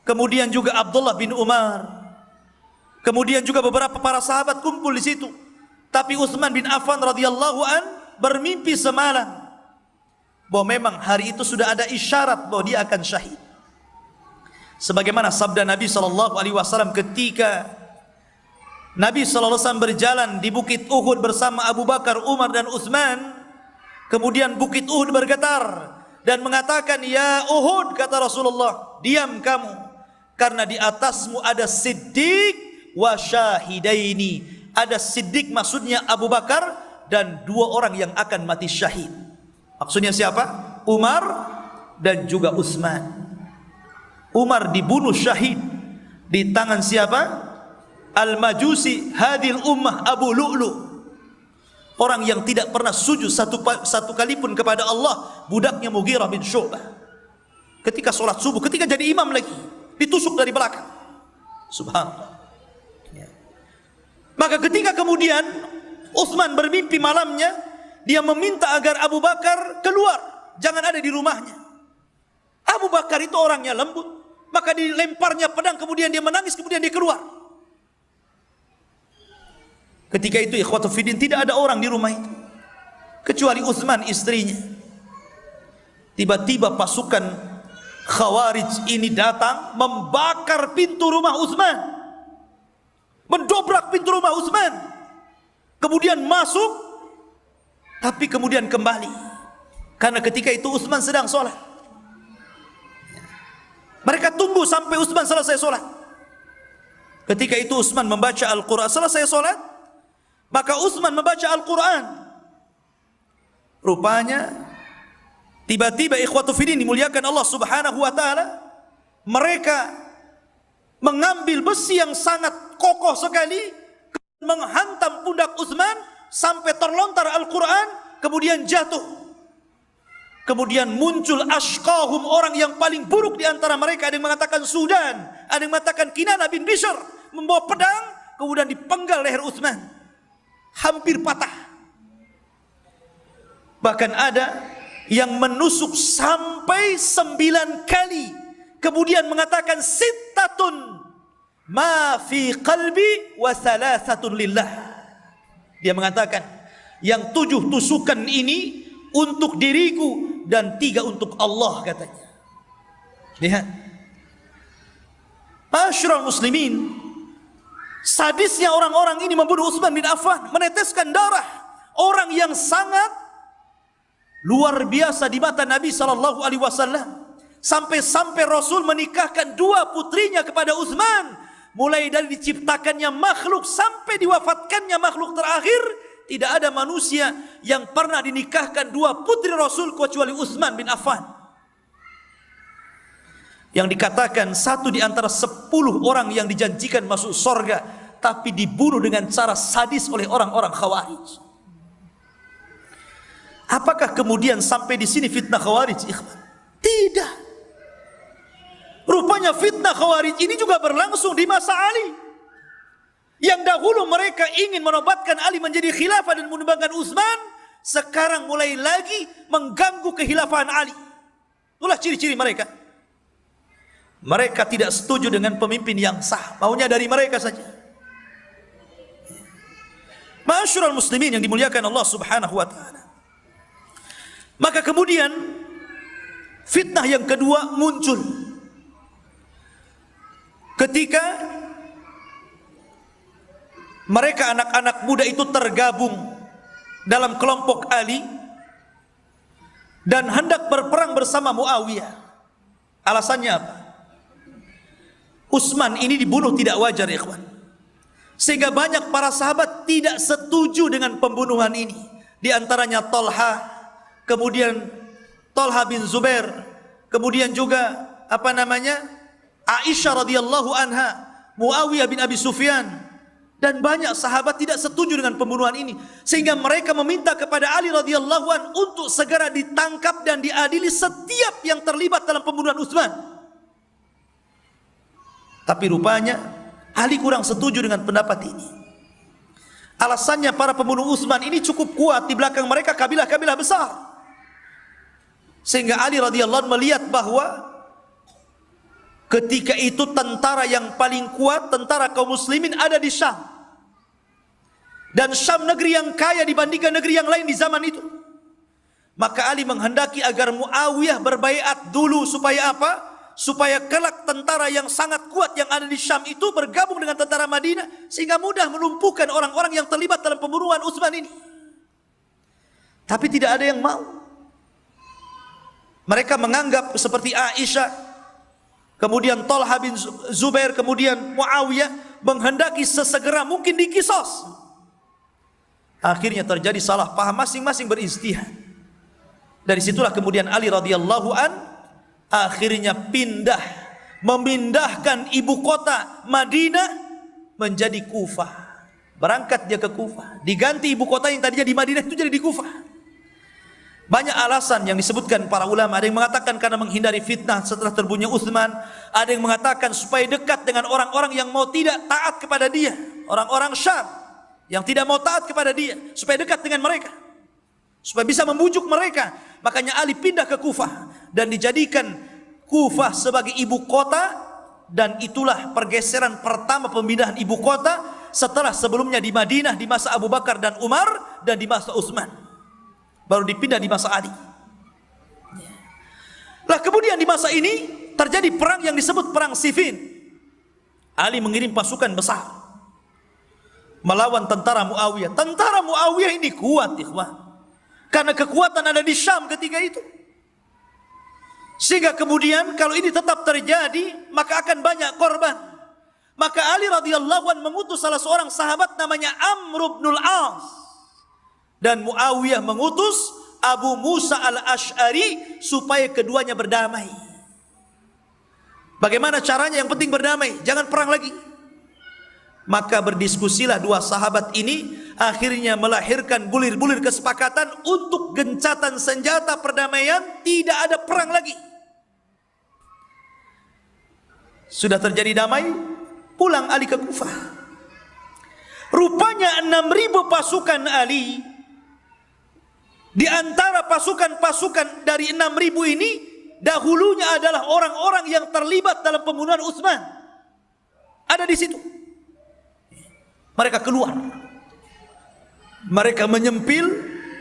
kemudian juga Abdullah bin Umar, kemudian juga beberapa para sahabat kumpul di situ. Tapi Utsman bin Affan radhiyallahu an bermimpi semalam bahwa memang hari itu sudah ada isyarat bahwa dia akan syahid. Sebagaimana sabda Nabi SAW ketika Nabi SAW berjalan di Bukit Uhud bersama Abu Bakar, Umar dan Utsman. Kemudian Bukit Uhud bergetar dan mengatakan, ya Uhud, kata Rasulullah, diam kamu, karena di atasmu ada Siddiq wa syahidaini. Ada Siddiq, maksudnya Abu Bakar, dan dua orang yang akan mati syahid. Maksudnya siapa? Umar dan juga Utsman. Umar dibunuh syahid di tangan siapa? Al-Majusi hadil ummah Abu Lu'lu, orang yang tidak pernah sujud satu kali pun kepada Allah, budaknya Mughirah bin Syu'bah. Ketika sholat subuh, ketika jadi imam lagi, ditusuk dari belakang. Subhanallah. Maka ketika kemudian Utsman bermimpi malamnya, dia meminta agar Abu Bakar keluar, jangan ada di rumahnya. Abu Bakar itu orangnya lembut, maka dilemparnya pedang, kemudian dia menangis, kemudian dia keluar. Ketika itu ikhwatu fiddin, tidak ada orang di rumah itu kecuali Utsman istrinya. Tiba-tiba pasukan Khawarij ini datang, membakar pintu rumah Utsman, mendobrak pintu rumah Utsman, kemudian masuk, tapi kemudian kembali, karena ketika itu Utsman sedang sholat. Mereka tunggu sampai Utsman selesai sholat. Ketika itu Utsman membaca Al-Quran. Selesai sholat, maka Utsman membaca Al-Quran. Rupanya tiba-tiba ikhwatu fiddin dimuliakan Allah subhanahu wa ta'ala, mereka mengambil besi yang sangat kokoh sekali, menghantam pundak Utsman sampai terlontar Al-Quran, kemudian jatuh. Kemudian muncul ashqahum, orang yang paling buruk di antara mereka. Ada yang mengatakan Sudan, ada yang mengatakan Kinanah bin Bishr, membawa pedang, kemudian dipenggal leher Utsman, hampir patah. Bahkan ada yang menusuk sampai 9 kali, kemudian mengatakan sittatun ma fi qalbi wa thalathatun lillah. Dia mengatakan yang 7 tusukan ini untuk diriku dan 3 untuk Allah, katanya. Lihat, Ma'asyiral muslimin, sadisnya orang-orang ini membunuh Utsman bin Affan, meneteskan darah orang yang sangat luar biasa di mata Nabi SAW. Sampai-sampai Rasul menikahkan 2 putrinya kepada Utsman. Mulai dari diciptakannya makhluk sampai diwafatkannya makhluk terakhir, tidak ada manusia yang pernah dinikahkan 2 putri Rasul kecuali Utsman bin Affan. Yang dikatakan 1 di antara 10 orang yang dijanjikan masuk surga, tapi dibunuh dengan cara sadis oleh orang-orang Khawarij. Apakah kemudian sampai di sini fitnah Khawarij, ikhwan? Tidak. Rupanya fitnah Khawarij ini juga berlangsung di masa Ali. Yang dahulu mereka ingin menobatkan Ali menjadi khilafah dan menumbangkan Utsman, sekarang mulai lagi mengganggu kehilafahan Ali. Itulah ciri-ciri mereka. Mereka tidak setuju dengan pemimpin yang sah, maunya dari mereka saja. Ma'asyiral muslimin yang dimuliakan Allah subhanahu wa ta'ala. Maka kemudian fitnah yang kedua muncul ketika mereka anak-anak muda itu tergabung dalam kelompok Ali dan hendak berperang bersama Muawiyah. Alasannya apa? Utsman ini dibunuh tidak wajar, ikhwan. Sehingga banyak para sahabat tidak setuju dengan pembunuhan ini. Di antaranya Talha, kemudian Talha bin Zubair, kemudian juga Aisyah radhiyallahu anha, Muawiyah bin Abi Sufyan, dan banyak sahabat tidak setuju dengan pembunuhan ini, sehingga mereka meminta kepada Ali radhiyallahu an untuk segera ditangkap dan diadili setiap yang terlibat dalam pembunuhan Utsman. Tapi rupanya Ali kurang setuju dengan pendapat ini. Alasannya para pembunuh Utsman ini cukup kuat, di belakang mereka kabilah-kabilah besar, sehingga Ali radhiyallahu an melihat bahwa ketika itu tentara yang paling kuat, tentara kaum muslimin ada di Syam. Dan Syam negeri yang kaya dibandingkan negeri yang lain di zaman itu. Maka Ali menghendaki agar Muawiyah berbaiat dulu, supaya apa? Supaya kelak tentara yang sangat kuat yang ada di Syam itu bergabung dengan tentara Madinah, sehingga mudah melumpuhkan orang-orang yang terlibat dalam pembunuhan Utsman ini. Tapi tidak ada yang mau. Mereka menganggap seperti Aisyah, kemudian Talha bin Zubair, kemudian Muawiyah menghendaki sesegera mungkin dikisos. Akhirnya terjadi salah paham, masing-masing beristihad. Dari situlah kemudian Ali radhiyallahu an akhirnya memindahkan ibu kota Madinah menjadi Kufah. Berangkat dia ke Kufah, diganti ibu kota yang tadinya di Madinah itu jadi di Kufah. Banyak alasan yang disebutkan para ulama. Ada yang mengatakan karena menghindari fitnah setelah terbunuhnya Utsman. Ada yang mengatakan supaya dekat dengan orang-orang yang mau tidak taat kepada dia, orang-orang Syam yang tidak mau taat kepada dia, supaya dekat dengan mereka, supaya bisa membujuk mereka. Makanya Ali pindah ke Kufah dan dijadikan Kufah sebagai ibu kota, dan itulah pergeseran pertama pemindahan ibu kota setelah sebelumnya di Madinah di masa Abu Bakar dan Umar, dan di masa Utsman, baru dipindah di masa Ali. Lah kemudian di masa ini terjadi perang yang disebut perang Siffin. Ali mengirim pasukan besar melawan tentara Muawiyah. Tentara Muawiyah ini kuat, ikhwan, karena kekuatan ada di Syam ketika itu. Sehingga kemudian kalau ini tetap terjadi, maka akan banyak korban. Maka Ali radhiyallahu anhu mengutus salah seorang sahabat namanya Amr bin al-As, dan Muawiyah mengutus Abu Musa al-Ash'ari supaya keduanya berdamai. Bagaimana caranya? Yang penting berdamai, jangan perang lagi. Maka berdiskusilah dua sahabat ini, akhirnya melahirkan bulir-bulir kesepakatan untuk gencatan senjata perdamaian, tidak ada perang lagi. Sudah terjadi damai, pulang Ali ke Kufah. Rupanya 6.000 pasukan Ali, di antara pasukan-pasukan dari 6.000 ini, dahulunya adalah orang-orang yang terlibat dalam pembunuhan Utsman. Ada di situ. Mereka keluar. Mereka menyempil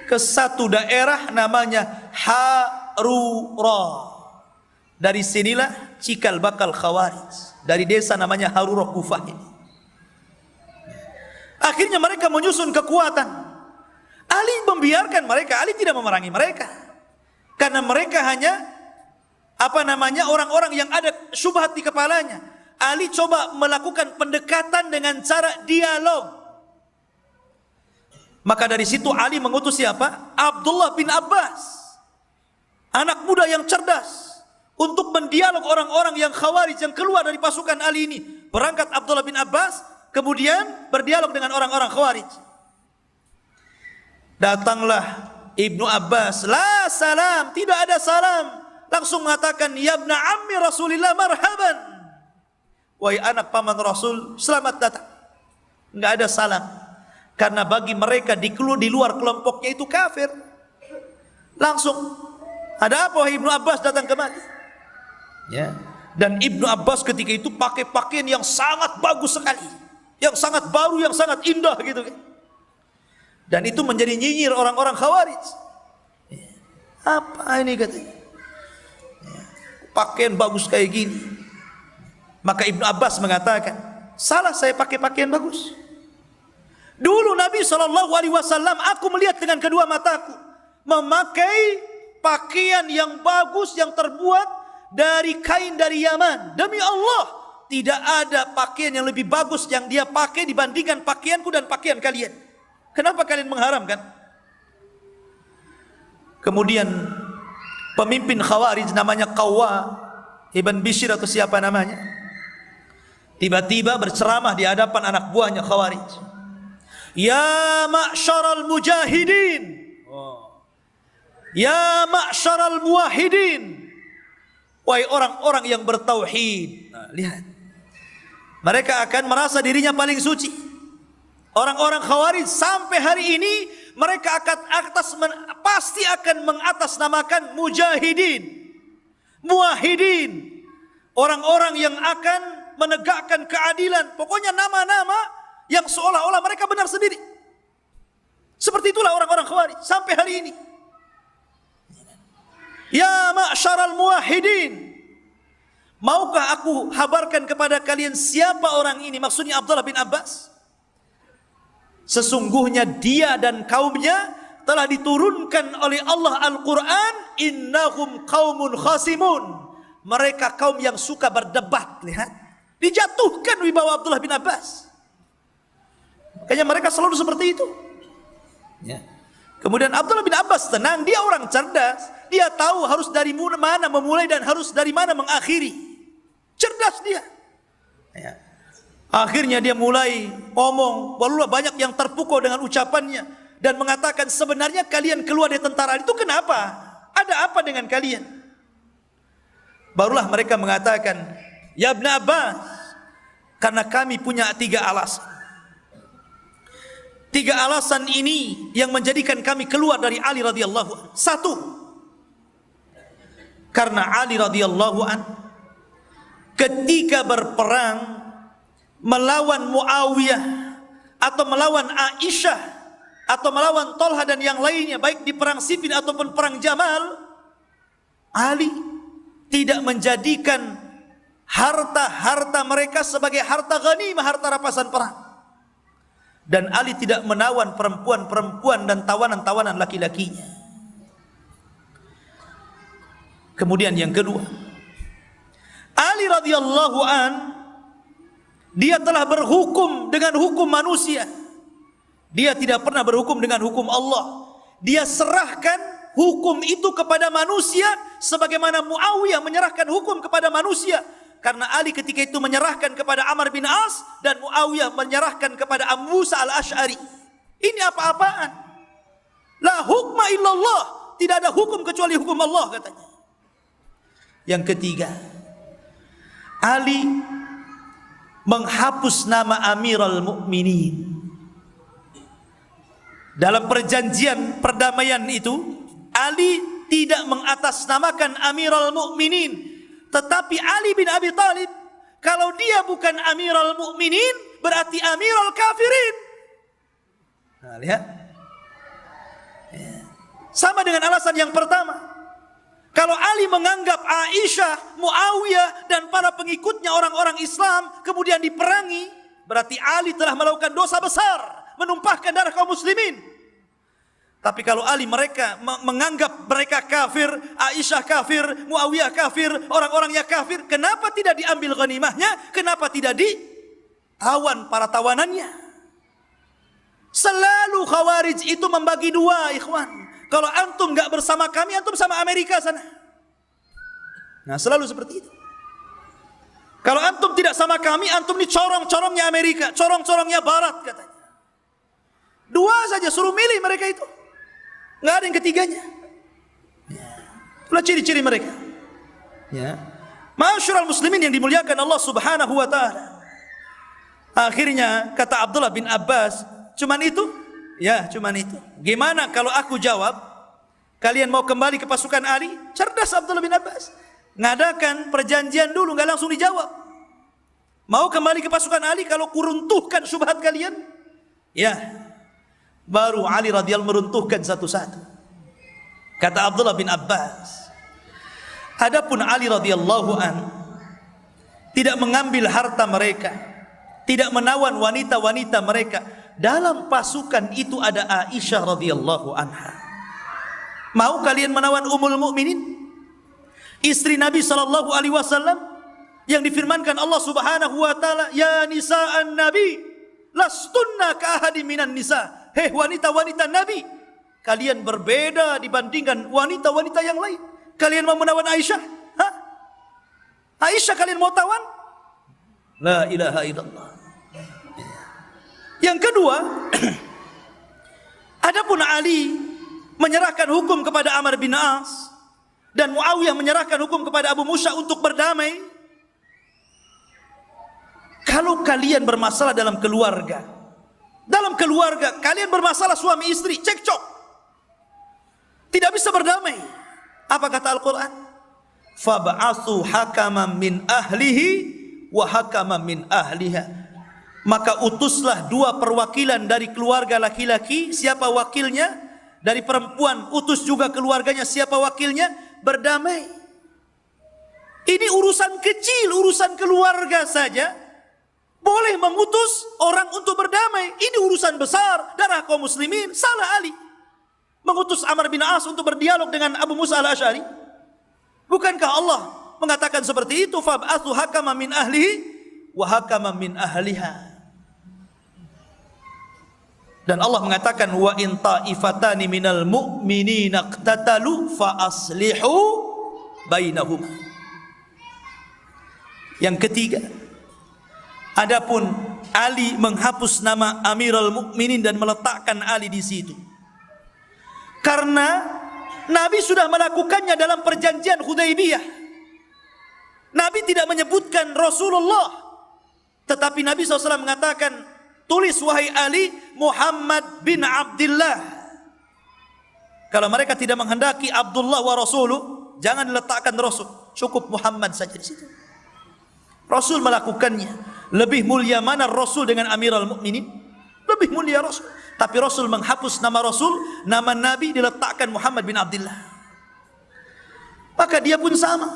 ke satu daerah namanya Harura. Dari sinilah cikal bakal Khawarij. Dari desa namanya Harura Kufah ini. Akhirnya mereka menyusun kekuatan. Ali membiarkan mereka. Ali tidak memerangi mereka, karena mereka hanya orang-orang yang ada syubhat di kepalanya. Ali coba melakukan pendekatan dengan cara dialog. Maka dari situ Ali mengutus siapa? Abdullah bin Abbas, anak muda yang cerdas, untuk mendialog orang-orang yang Khawarij yang keluar dari pasukan Ali ini. Berangkat Abdullah bin Abbas, kemudian berdialog dengan orang-orang Khawarij. Datanglah Ibnu Abbas, la salam, tidak ada salam. Langsung mengatakan, ya ibna ammi Rasulillah marhaban. Wahai anak paman Rasul, selamat datang. Enggak ada salam, karena bagi mereka di luar kelompoknya itu kafir. Langsung, ada apa wahai Ibnu Abbas datang kemari? Ya. Dan Ibnu Abbas ketika itu pakai pakaian yang sangat bagus sekali, yang sangat baru, yang sangat indah gitu kan. Dan itu menjadi nyinyir orang-orang Khawarij. Apa ini katanya? Pakaian bagus kayak gini. Maka Ibnu Abbas mengatakan, salah saya pakai pakaian bagus. Dulu Nabi SAW, aku melihat dengan kedua mataku, memakai pakaian yang bagus yang terbuat dari kain dari Yaman. Demi Allah, tidak ada pakaian yang lebih bagus yang dia pakai dibandingkan pakaianku dan pakaian kalian. Kenapa kalian mengharamkan? Kemudian pemimpin Khawarij namanya Qawwa Ibn Bishr atau siapa namanya, tiba-tiba berceramah di hadapan anak buahnya Khawarij. Ya ma'syaral mujahidin, ya ma'syaral muwahhidin, wahai orang-orang yang bertauhid. Nah, lihat, mereka akan merasa dirinya paling suci. Orang-orang Khawarij sampai hari ini mereka pasti akan mengatasnamakan mujahidin, muwahhidin, orang-orang yang akan menegakkan keadilan. Pokoknya nama-nama yang seolah-olah mereka benar sendiri. Seperti itulah orang-orang Khawarij sampai hari ini. Ya ma'syaral muwahhidin, maukah aku habarkan kepada kalian siapa orang ini? Maksudnya Abdullah bin Abbas. Sesungguhnya dia dan kaumnya telah diturunkan oleh Allah Al-Quran, innahum qaumun khasimun, mereka kaum yang suka berdebat. Lihat, dijatuhkan wibawa Abdullah bin Abbas. Makanya mereka selalu seperti itu ya. Kemudian Abdullah bin Abbas tenang, dia orang cerdas, dia tahu harus dari mana memulai dan harus dari mana mengakhiri. Cerdas dia ya. Akhirnya dia mulai ngomong, barulah banyak yang terpukau dengan ucapannya dan mengatakan, sebenarnya kalian keluar dari tentara itu kenapa? Ada apa dengan kalian? Barulah mereka mengatakan, ya Ibn Abbas, karena kami punya 3 alasan. 3 alasan ini yang menjadikan kami keluar dari Ali radhiyallahu anhu. 1, Karena Ali radhiyallahu an ketika berperang melawan Muawiyah atau melawan Aisyah atau melawan Tolha dan yang lainnya, baik di perang Siffin ataupun perang Jamal, Ali tidak menjadikan harta-harta mereka sebagai harta ghanimah, harta rampasan perang. Dan Ali tidak menawan perempuan-perempuan dan tawanan-tawanan laki-lakinya. Kemudian yang kedua, Ali radhiyallahu an dia telah berhukum dengan hukum manusia. Dia tidak pernah berhukum dengan hukum Allah. Dia serahkan hukum itu kepada manusia sebagaimana Muawiyah menyerahkan hukum kepada manusia. Karena Ali ketika itu menyerahkan kepada Amr bin As dan Muawiyah menyerahkan kepada Abu Musa al-Ash'ari. Ini apa-apaan? La hukma illallah. Tidak ada hukum kecuali hukum Allah, katanya. Yang ketiga, Ali menghapus nama Amirul Mukminin. Dalam perjanjian perdamaian itu, Ali tidak mengatasnamakan Amirul Mukminin, tetapi Ali bin Abi Thalib, kalau dia bukan Amirul Mukminin, berarti Amirul Kafirin. Nah, lihat. Sama dengan alasan yang pertama. Kalau Ali menganggap Aisyah, Muawiyah dan para pengikutnya orang-orang Islam kemudian diperangi, berarti Ali telah melakukan dosa besar, menumpahkan darah kaum muslimin. Tapi kalau Ali menganggap mereka kafir, Aisyah kafir, Muawiyah kafir, orang-orangnya kafir, kenapa tidak diambil ghanimahnya? Kenapa tidak ditawan para tawanannya? Selalu Khawarij itu membagi dua, ikhwan. Kalau antum enggak bersama kami, antum sama Amerika sana. Nah, selalu seperti itu. Kalau antum tidak sama kami, antum ini corong-corongnya Amerika, corong-corongnya Barat, katanya. Dua saja, suruh milih mereka itu. Enggak ada yang ketiganya. Itulah ciri-ciri mereka. Ya. Ma'asyiral muslimin yang dimuliakan Allah Subhanahu wa taala. Akhirnya kata Abdullah bin Abbas, cuman itu? Ya, cuman itu. Gimana kalau aku jawab, kalian mau kembali ke pasukan Ali? Cerdas Abdullah bin Abbas. Ngadakan perjanjian dulu, nggak langsung dijawab. Mau kembali ke pasukan Ali kalau kuruntuhkan syubhat kalian? Ya. Baru Ali radhiyallahu meruntuhkan satu-satu. Kata Abdullah bin Abbas, adapun Ali radhiyallahu an tidak mengambil harta mereka, tidak menawan wanita-wanita mereka. Dalam pasukan itu ada Aisyah radhiyallahu anha. Mau kalian menawan Ummul Mukminin, istri Nabi sallallahu alaihi wasallam yang difirmankan Allah Subhanahu wa taala, ya nisa'an nabi lastunna ka ahadin minan nisa. Hei wanita-wanita Nabi, kalian berbeda dibandingkan wanita-wanita yang lain. Kalian mau menawan Aisyah? Hah? Aisyah kalian mau tawan? La ilaha illallah. Yang kedua, adapun Ali menyerahkan hukum kepada Amr bin As dan Muawiyah menyerahkan hukum kepada Abu Musa untuk berdamai. Kalau kalian bermasalah dalam keluarga kalian bermasalah suami istri, cekcok, tidak bisa berdamai, apa kata Al-Quran? Fab'athu hakaman min ahlihi wa hakaman min ahliha. Maka utuslah dua perwakilan dari keluarga laki-laki, siapa wakilnya? Dari perempuan, utus juga keluarganya, siapa wakilnya? Berdamai. Ini urusan kecil, urusan keluarga saja boleh mengutus orang untuk berdamai. Ini urusan besar, darah kaum muslimin. Salah Ali mengutus Amr bin As untuk berdialog dengan Abu Musa al-Ash'ari. Bukankah Allah mengatakan seperti itu? Fab'athu hakaman min ahlihi wa hakaman min ahliha. Dan Allah mengatakan wa in ta'ifatani minal mu'minina iqtatalu fa aslihu bainahuma. Yang ketiga, adapun Ali menghapus nama Amirul Mukminin dan meletakkan Ali di situ. Karena Nabi sudah melakukannya dalam perjanjian Hudaybiyah. Nabi tidak menyebutkan Rasulullah, tetapi Nabi SAW mengatakan, tulis wahai Ali Muhammad bin Abdullah. Kalau mereka tidak menghendaki Abdullah wa Rasuluh, jangan diletakkan Rasul, cukup Muhammad saja di situ. Rasul melakukannya. Lebih mulia mana Rasul dengan Amirul Mukminin? Lebih mulia Rasul. Tapi Rasul menghapus nama Rasul, nama Nabi diletakkan Muhammad bin Abdullah. Maka dia pun sama.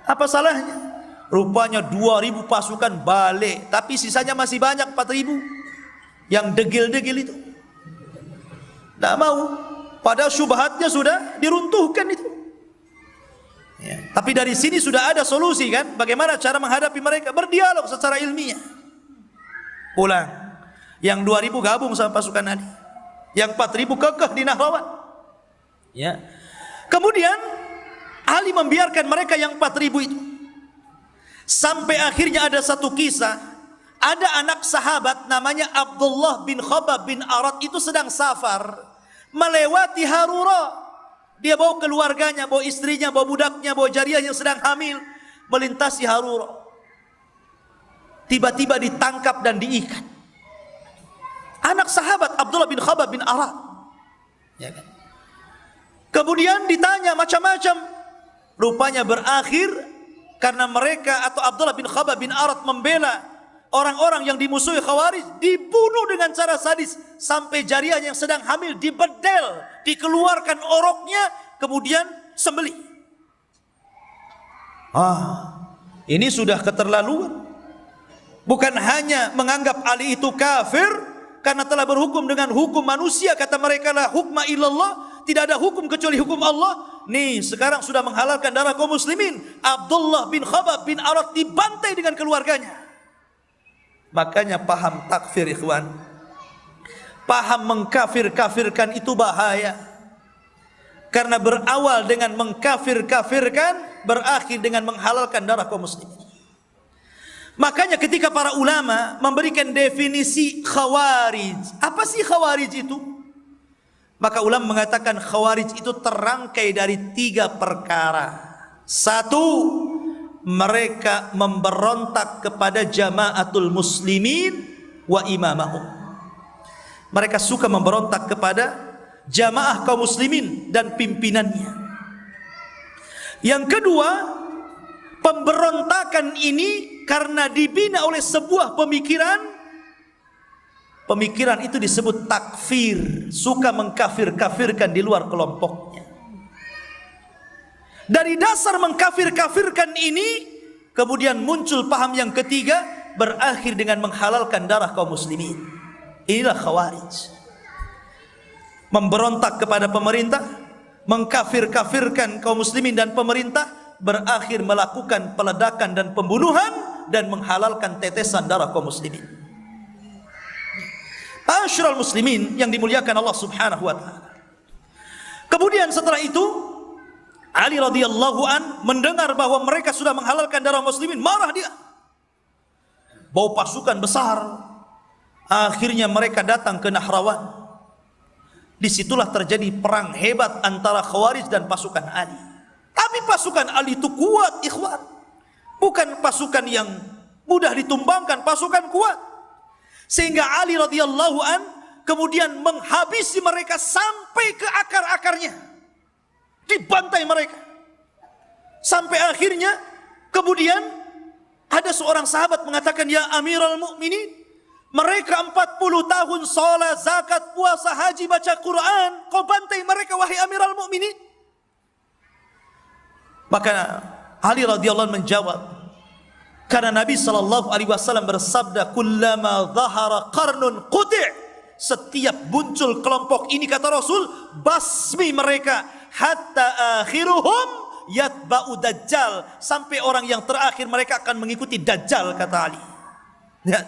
Apa salahnya? Rupanya 2000 pasukan balik, tapi sisanya masih banyak 4000 yang degil-degil itu. Tidak mau. Padahal syubhatnya sudah diruntuhkan itu. Ya. Tapi dari sini sudah ada solusi kan? Bagaimana cara menghadapi mereka? Berdialog secara ilmiah. Pulang. Yang 2000 gabung sama pasukan Ali. Yang 4000 kekeh di Nahrawan. Ya. Kemudian Ali membiarkan mereka yang 4000 itu. Sampai akhirnya ada satu kisah. Ada anak sahabat namanya Abdullah bin Khabbab bin Arat itu sedang safar melewati Harura. Dia bawa keluarganya, bawa istrinya, bawa budaknya, bawa jariyah yang sedang hamil, melintasi Harura. Tiba-tiba ditangkap dan diikat. Anak sahabat Abdullah bin Khabbab bin Arat. Ya kan? Kemudian ditanya macam-macam. Rupanya berakhir karena mereka atau Abdullah bin Khabbab bin Arat membela orang-orang yang dimusuhi Khawarij, dibunuh dengan cara sadis sampai jariyah yang sedang hamil dibedel, dikeluarkan oroknya, kemudian sembelih. Ini sudah keterlaluan. Bukan hanya menganggap Ali itu kafir karena telah berhukum dengan hukum manusia, kata mereka la hukma illallah, tidak ada hukum kecuali hukum Allah. Nih sekarang sudah menghalalkan darah kaum muslimin. Abdullah bin Khabbab bin Arat dibantai dengan keluarganya. Makanya paham takfir ikhwan, paham mengkafir-kafirkan itu bahaya. Karena berawal dengan mengkafir-kafirkan, berakhir dengan menghalalkan darah kaum muslimin. Makanya ketika para ulama memberikan definisi Khawarij, apa sih Khawarij itu? Maka ulama mengatakan Khawarij itu terangkai dari 3 perkara. 1, mereka memberontak kepada jamaatul muslimin wa imamahum. Mereka suka memberontak kepada jamaah kaum muslimin dan pimpinannya. Yang kedua, pemberontakan ini karena dibina oleh sebuah pemikiran. Pemikiran itu disebut takfir, suka mengkafir-kafirkan di luar kelompoknya. Dari dasar mengkafir-kafirkan ini, kemudian muncul paham yang ketiga, berakhir dengan menghalalkan darah kaum muslimin. Inilah Khawarij. Memberontak kepada pemerintah, mengkafir-kafirkan kaum muslimin dan pemerintah, berakhir melakukan peledakan dan pembunuhan dan menghalalkan tetesan darah kaum muslimin. Ma'asyiral muslimin yang dimuliakan Allah Subhanahu wa taala. Kemudian setelah itu Ali radhiyallahu an mendengar bahwa mereka sudah menghalalkan darah muslimin, marah dia. Bawa pasukan besar. Akhirnya mereka datang ke Nahrawan. Disitulah terjadi perang hebat antara Khawarij dan pasukan Ali. Tapi pasukan Ali itu kuat, ikhwan. Bukan pasukan yang mudah ditumbangkan, pasukan kuat. Sehingga Ali radhiyallahu an kemudian menghabisi mereka sampai ke akar-akarnya. Dibantai mereka. Sampai akhirnya kemudian ada seorang sahabat mengatakan, ya Amirul Mukminin, mereka 40 tahun salat, zakat, puasa, haji, baca Quran, kau bantai mereka wahai Amirul Mukminin. Maka Ali radhiyallahu anhu menjawab, karena Nabi SAW bersabda, kullama dhahara qarnun quti', setiap muncul kelompok ini, kata Rasul, basmi mereka hatta akhiruhum yatba'u dajjal, sampai orang yang terakhir mereka akan mengikuti dajjal, kata Ali. Ya.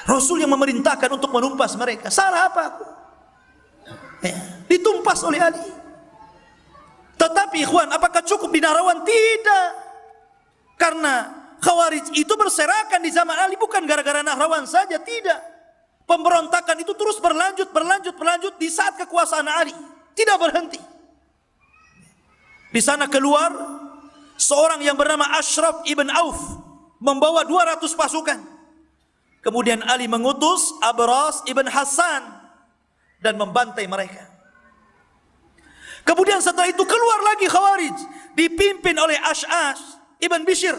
Rasul yang memerintahkan untuk menumpas mereka. Salah apa aku? Ya. Ditumpas oleh Ali. Tetapi ikhwan, apakah cukup di Nahrawan? Tidak. Karena Khawarij itu berserakan di zaman Ali, bukan gara-gara Nahrawan saja, tidak. Pemberontakan itu terus berlanjut di saat kekuasaan Ali. Tidak berhenti. Di sana keluar seorang yang bernama Ashraf ibn Auf membawa 200 pasukan. Kemudian Ali mengutus Abras ibn Hassan dan membantai mereka. Kemudian setelah itu keluar lagi Khawarij, dipimpin oleh Ash'ash Ibn Bishr.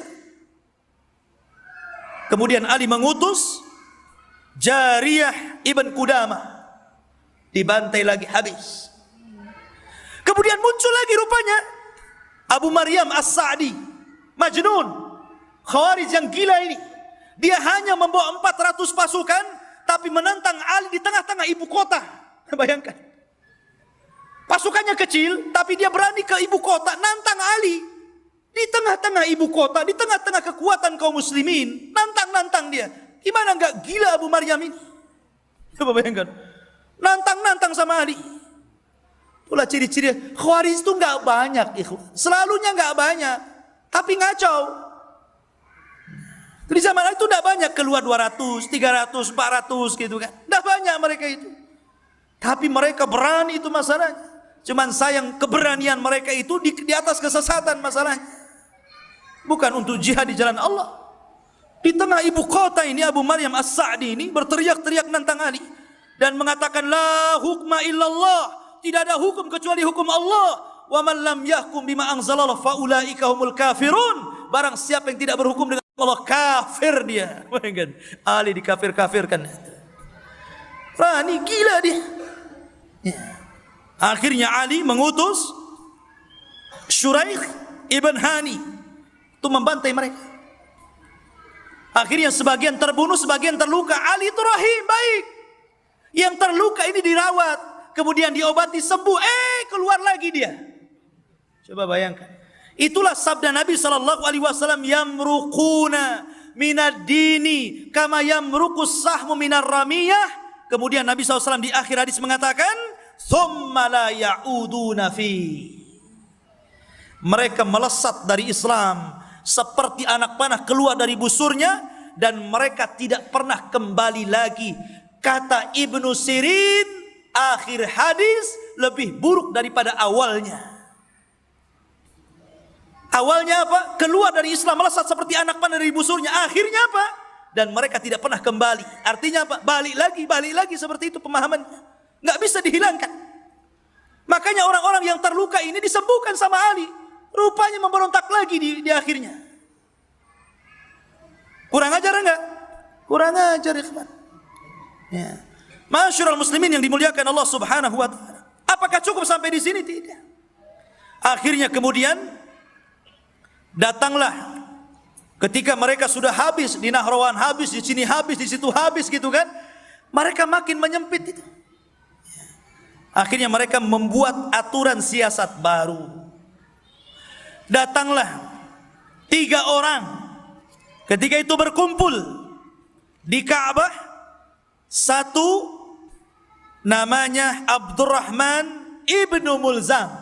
Kemudian Ali mengutus Jariyah Ibn Qudamah, dibantai lagi habis. Kemudian muncul lagi rupanya Abu Maryam As-Sa'di, Majnun, Khawarij yang gila ini. Dia hanya membawa 400 pasukan, tapi menantang Ali di tengah-tengah ibu kota. Bayangkan, pasukannya kecil, tapi dia berani ke ibu kota, nantang Ali di tengah-tengah ibu kota, di tengah-tengah kekuatan kaum muslimin, nantang dia. Gimana enggak gila Abu Maryam ini? Coba bayangkan, nantang sama Ali. Itulah ciri-ciri Khawarij itu enggak banyak, selalunya enggak banyak, tapi ngacau. Di zaman itu enggak banyak, keluar 200, 300, 400 gitu kan. Enggak banyak mereka itu. Tapi mereka berani, itu masalahnya. Cuman sayang keberanian mereka itu di atas kesesatan masalahnya. Bukan untuk jihad di jalan Allah. Di tengah ibu kota ini Abu Maryam As-Sa'di ini berteriak-teriak nantang Ali dan mengatakan la hukma illallah, tidak ada hukum kecuali hukum Allah. Wa man lam yahkum bima anzalallah fa ulaika humul kafirun. Barang siapa yang tidak berhukum dengan Allah, kafir dia. Bayangkan, Ali dikafir-kafirkan. Berani, gila dia. Ya. Akhirnya Ali mengutus Shuraih Ibn Hani untuk membantai mereka. Akhirnya sebagian terbunuh, sebagian terluka. Ali itu rahim, baik. Yang terluka ini dirawat, kemudian diobati, sembuh. Keluar lagi dia. Coba bayangkan. Itulah sabda Nabi SAW, yamruquna minad dini kama yamruqus sahmu minar ramiyah. Kemudian Nabi SAW di akhir hadis mengatakan, thumma la ya'uduna fi. Mereka melesat dari Islam seperti anak panah keluar dari busurnya, dan mereka tidak pernah kembali lagi. Kata Ibnu Sirin, akhir hadis lebih buruk daripada awalnya. Awalnya apa? Keluar dari Islam melesat seperti anak panah dari busurnya. Akhirnya apa? Dan mereka tidak pernah kembali. Artinya apa? Balik lagi seperti itu pemahamannya. Nggak bisa dihilangkan. Makanya orang-orang yang terluka ini disembuhkan sama Ali. Rupanya memberontak lagi di akhirnya. Kurang ajar enggak? Kurang ajar, ikhwan. Ya. Masyarul muslimin yang dimuliakan Allah Subhanahu wa taala. Apakah cukup sampai di sini? Tidak. Akhirnya kemudian datanglah ketika mereka sudah habis di Nahrawan, habis di sini, habis di situ, habis gitu kan. Mereka makin menyempit itu. Akhirnya mereka membuat aturan siasat baru. Datanglah 3 orang ketika itu berkumpul di Ka'bah. Satu namanya Abdurrahman ibnu Mulzam,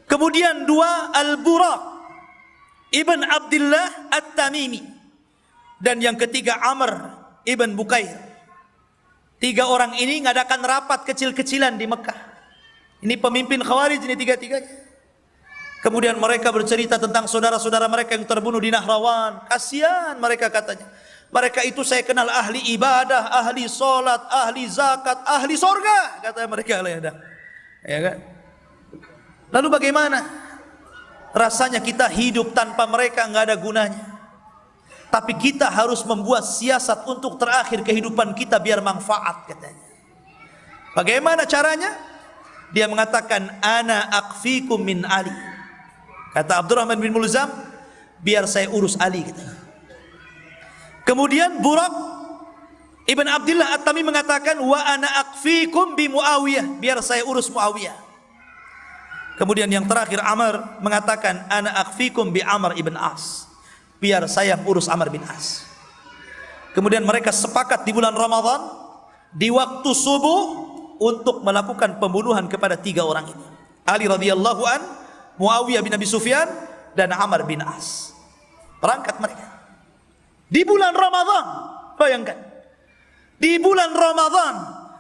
kemudian 2 Al-Buraq ibn Abdullah At-Tamimi, dan yang ketiga Amr ibn Bukair. 3 orang ini ngadakan rapat kecil-kecilan di Mekah. Ini pemimpin Khawarij ini tiga-tiganya. Kemudian mereka bercerita tentang saudara-saudara mereka yang terbunuh di Nahrawan. Kasihan mereka katanya. Mereka itu saya kenal ahli ibadah, ahli sholat, ahli zakat, ahli sorga. Kata mereka. Ya kan? Lalu bagaimana? Rasanya kita hidup tanpa mereka nggak ada gunanya. Tapi kita harus membuat siasat untuk terakhir kehidupan kita biar manfaat katanya. Bagaimana caranya? Dia mengatakan ana akfikum min Ali. Kata Abdurrahman bin Mulzam, biar saya urus Ali katanya. Kemudian Buraq ibn Abdullah At-Tami mengatakan wa ana akfikum bi Muawiyah, biar saya urus Muawiyah. Kemudian yang terakhir Amr mengatakan ana akfikum bi Amr ibn As, biar saya urus Amr bin As. Kemudian mereka sepakat di bulan Ramadan di waktu subuh untuk melakukan pembunuhan kepada 3 orang ini. Ali radhiyallahu an, Muawiyah bin Abi Sufyan, dan Amr bin As. Berangkat mereka di bulan Ramadan. Bayangkan, di bulan Ramadan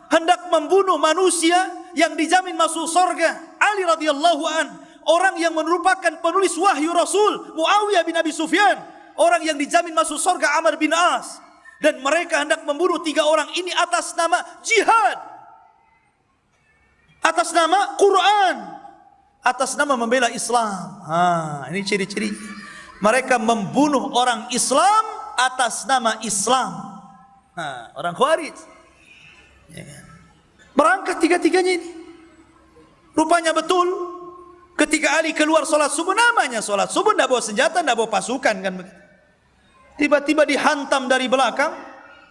hendak membunuh manusia yang dijamin masuk surga. Ali radhiyallahu an, orang yang merupakan penulis wahyu Rasul. Muawiyah bin Abi Sufyan, orang yang dijamin masuk surga. Amr bin As. Dan mereka hendak membunuh 3 orang ini atas nama jihad. atas nama Quran, atas nama membela Islam. Ini ciri-ciri. Mereka membunuh orang Islam atas nama Islam. Orang Khawarij. Berangkat tiga-tiganya ini. Rupanya betul, ketika Ali keluar sholat subuh, namanya sholat subuh, tidak bawa senjata, tidak bawa pasukan kan begitu. Tiba-tiba dihantam dari belakang,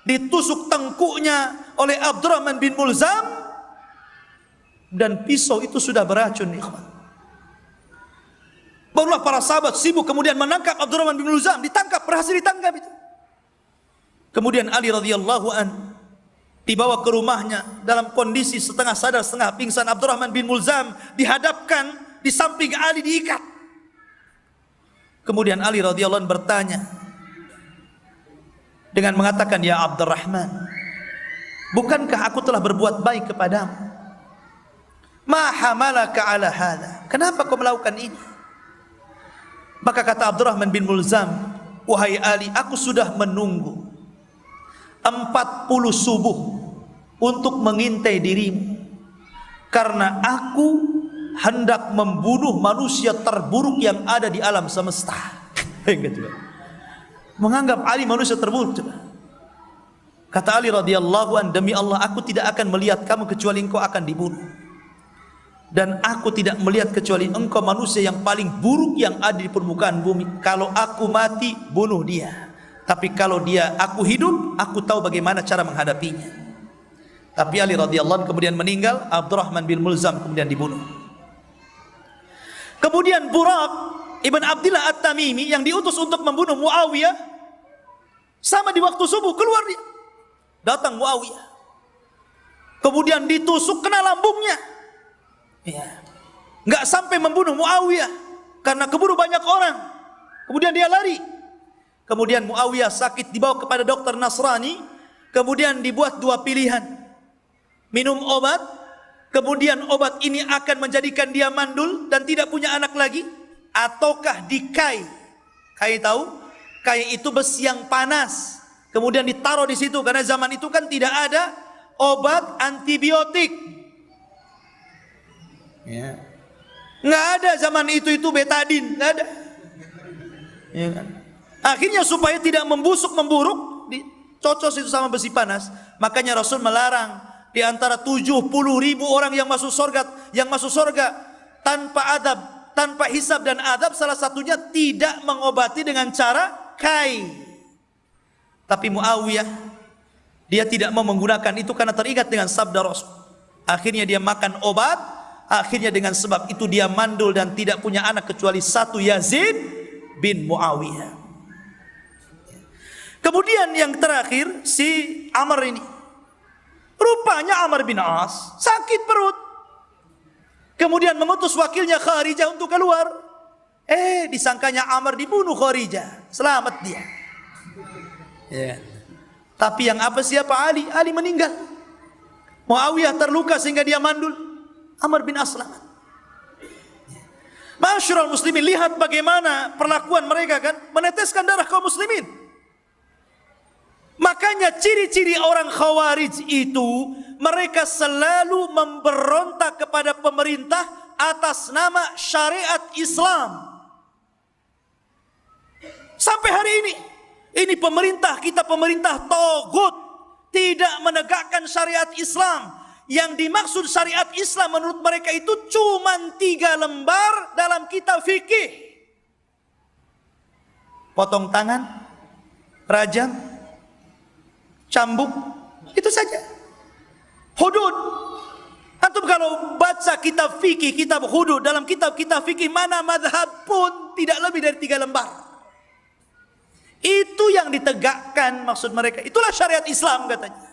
ditusuk tengkuknya oleh Abdurrahman bin Mulzam, dan pisau itu sudah beracun, ikhwan. Barulah para sahabat sibuk kemudian menangkap Abdurrahman bin Mulzam, ditangkap, berhasil ditangkap itu. Kemudian Ali radhiyallahu an dibawa ke rumahnya dalam kondisi setengah sadar setengah pingsan. Abdurrahman bin Mulzam dihadapkan di samping Ali, diikat. Kemudian Ali radhiyallahu an bertanya dengan mengatakan, ya Abdurrahman, bukankah aku telah berbuat baik kepadamu? Ma hamalaka ala hadha, kenapa kau melakukan ini? Maka kata Abdurrahman bin Mulzam, wahai Ali, aku sudah menunggu 40 subuh untuk mengintai dirimu, karena aku hendak membunuh manusia terburuk yang ada di alam semesta. Menganggap Ali manusia terburuk. Kata Ali radhiyallahu an, demi Allah, aku tidak akan melihat kamu kecuali engkau akan dibunuh, dan aku tidak melihat kecuali engkau manusia yang paling buruk yang ada di permukaan bumi. Kalau aku mati, bunuh dia. Tapi kalau dia aku hidup, aku tahu bagaimana cara menghadapinya. Tapi Ali radhiyallahu anhu kemudian meninggal, Abdurrahman bin Mulzam kemudian dibunuh. Kemudian Buraq ibn Abdillah At-Tamimi yang diutus untuk membunuh Muawiyah, sama di waktu subuh keluar dia. Datang Muawiyah, kemudian ditusuk kena lambungnya. Nggak sampai membunuh Muawiyah karena keburu banyak orang. Kemudian dia lari. Kemudian Muawiyah sakit, dibawa kepada dokter Nasrani. Kemudian dibuat dua pilihan, minum obat, kemudian obat ini akan menjadikan dia mandul dan tidak punya anak lagi, ataukah dikai. Kai tahu? Kai itu besi yang panas, kemudian ditaruh di situ, karena zaman itu kan tidak ada obat antibiotik. Nggak ada zaman itu betadin, nggak ada. Akhirnya supaya tidak membusuk memburuk, dicocos itu sama besi panas. Makanya Rasul melarang di antara 70.000 orang yang masuk surga tanpa adab, tanpa hisab dan adab, salah satunya tidak mengobati dengan cara kai. Tapi Muawiyah, dia tidak mau menggunakan itu karena teringat dengan sabda Rasul. Akhirnya dia makan obat. Akhirnya dengan sebab itu dia mandul dan tidak punya anak kecuali satu, Yazid bin Muawiyah. Kemudian yang terakhir si Amr ini. Rupanya Amr bin As sakit perut. Kemudian mengutus wakilnya Kharijah untuk keluar. Disangkanya Amr dibunuh Kharijah. Selamat dia. Tapi yang siapa? Ali. Ali meninggal. Muawiyah terluka sehingga dia mandul. Amr bin As selamat. Masyarul muslimin, lihat bagaimana perlakuan mereka kan, meneteskan darah kaum muslimin. Makanya ciri-ciri orang Khawarij itu, mereka selalu memberontak kepada pemerintah atas nama syariat Islam. Sampai hari ini pemerintah kita, pemerintah togut, tidak menegakkan syariat Islam. Yang dimaksud syariat Islam menurut mereka itu cuma 3 lembar dalam kitab fikih. Potong tangan, rajam, cambuk, itu saja. Hudud. Antum kalau baca kitab fikih, kitab hudud, dalam kitab-kitab fikih mana madhab pun tidak lebih dari 3 lembar. Itu yang ditegakkan maksud mereka. Itulah syariat Islam katanya.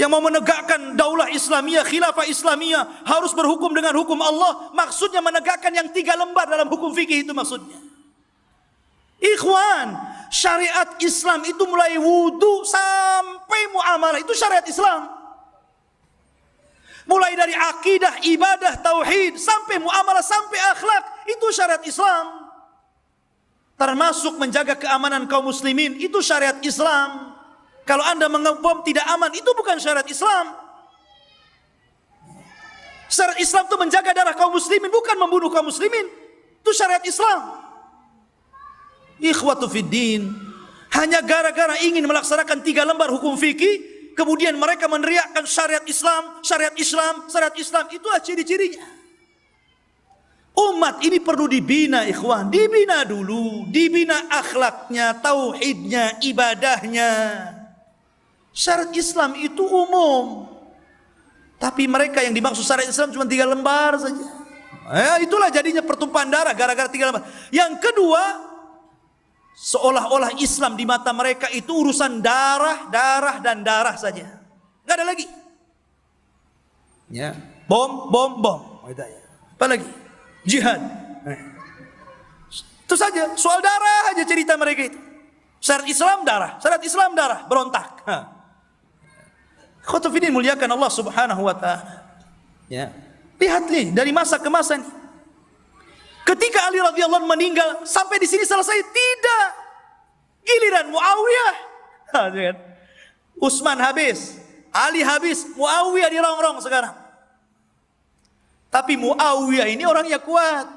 Yang mau menegakkan daulah Islamiyah, khilafah Islamiyah, harus berhukum dengan hukum Allah. Maksudnya menegakkan yang 3 lembar dalam hukum fikih itu maksudnya. Ikhwan, syariat Islam itu mulai wudu sampai muamalah, itu syariat Islam. Mulai dari akidah, ibadah, tauhid, sampai muamalah, sampai akhlak, itu syariat Islam. Termasuk menjaga keamanan kaum muslimin, itu syariat Islam. Kalau Anda mengebom tidak aman, itu bukan syariat Islam. Syariat Islam itu menjaga darah kaum muslimin, bukan membunuh kaum muslimin. Itu syariat Islam. Ikhwatu fiddin, hanya gara-gara ingin melaksanakan 3 lembar hukum fikih, kemudian mereka meneriakkan syariat Islam, syariat Islam, syariat Islam. Itulah ciri-cirinya. Umat ini perlu dibina, ikhwan. Dibina dulu, dibina akhlaknya, tauhidnya, ibadahnya. Syariat Islam itu umum. Tapi mereka yang dimaksud syariat Islam cuma 3 lembar saja. Itulah jadinya pertumpahan darah gara-gara 3 lembar. Yang kedua, seolah-olah Islam di mata mereka itu urusan darah, darah dan darah saja. Enggak ada lagi. Ya, bom. Apa lagi? Jihad. Itu saja, soal darah aja cerita mereka itu. Syariat Islam darah, syariat Islam darah, berontak. Khotufidin muliakan Allah subhanahu wa ta'ala. Ya. Lihat nih, dari masa ke masa nih. Ketika Ali radhiyallahu anhu meninggal, sampai di sini selesai? Tidak. Giliran Muawiyah. Utsman habis, Ali habis, Muawiyah dirongrong sekarang. Tapi Muawiyah ini orangnya kuat.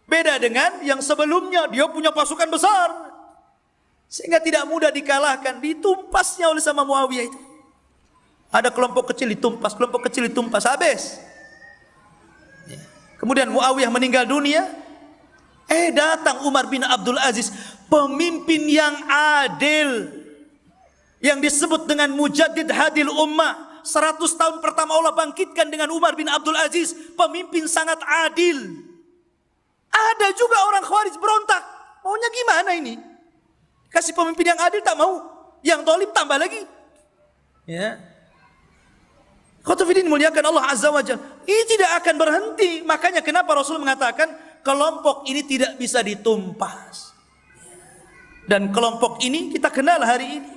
Beda dengan yang sebelumnya, dia punya pasukan besar. Sehingga tidak mudah dikalahkan, ditumpasnya oleh sama Muawiyah itu. Ada kelompok kecil ditumpas, habis. Kemudian Muawiyah meninggal dunia. Datang Umar bin Abdul Aziz, pemimpin yang adil, yang disebut dengan Mujaddid Hadil Ummah. 100 tahun pertama Allah bangkitkan dengan Umar bin Abdul Aziz, pemimpin sangat adil. Ada juga orang Khawarij berontak. Maunya gimana ini? Kasih pemimpin yang adil tak mau, yang zalim tambah lagi. Ya. Khotufidin muliakan Allah Azza wa Jalla. Ini tidak akan berhenti. Makanya kenapa Rasul mengatakan kelompok ini tidak bisa ditumpas. Dan kelompok ini kita kenal hari ini.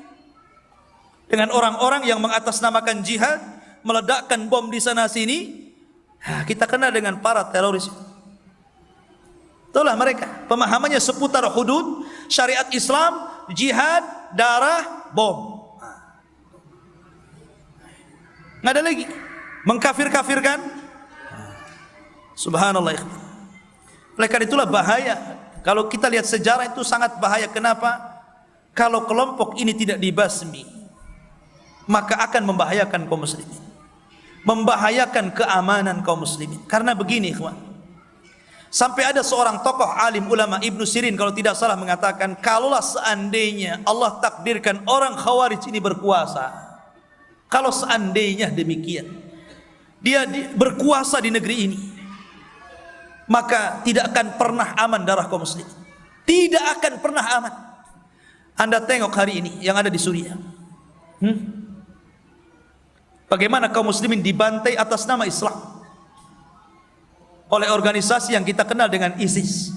Dengan orang-orang yang mengatasnamakan jihad, meledakkan bom di sana sini. Kita kenal dengan para teroris. Itulah mereka. Pemahamannya seputar hudud, syariat Islam, jihad, darah, bom. Nggak ada lagi mengkafir-kafirkan. Subhanallah. Oleh karena itulah bahaya. Kalau kita lihat sejarah itu sangat bahaya. Kenapa? Kalau kelompok ini tidak dibasmi, maka akan membahayakan kaum muslimin, membahayakan keamanan kaum muslimin. Karena begini, ikhwan, sampai ada seorang tokoh alim ulama, Ibnu Sirin kalau tidak salah, mengatakan, kalaulah seandainya Allah takdirkan orang Khawarij ini berkuasa, kalau seandainya demikian, dia berkuasa di negeri ini, maka tidak akan pernah aman darah kaum muslim. Tidak akan pernah aman. Anda tengok hari ini yang ada di Suriah. Bagaimana kaum muslimin dibantai atas nama Islam oleh organisasi yang kita kenal dengan ISIS.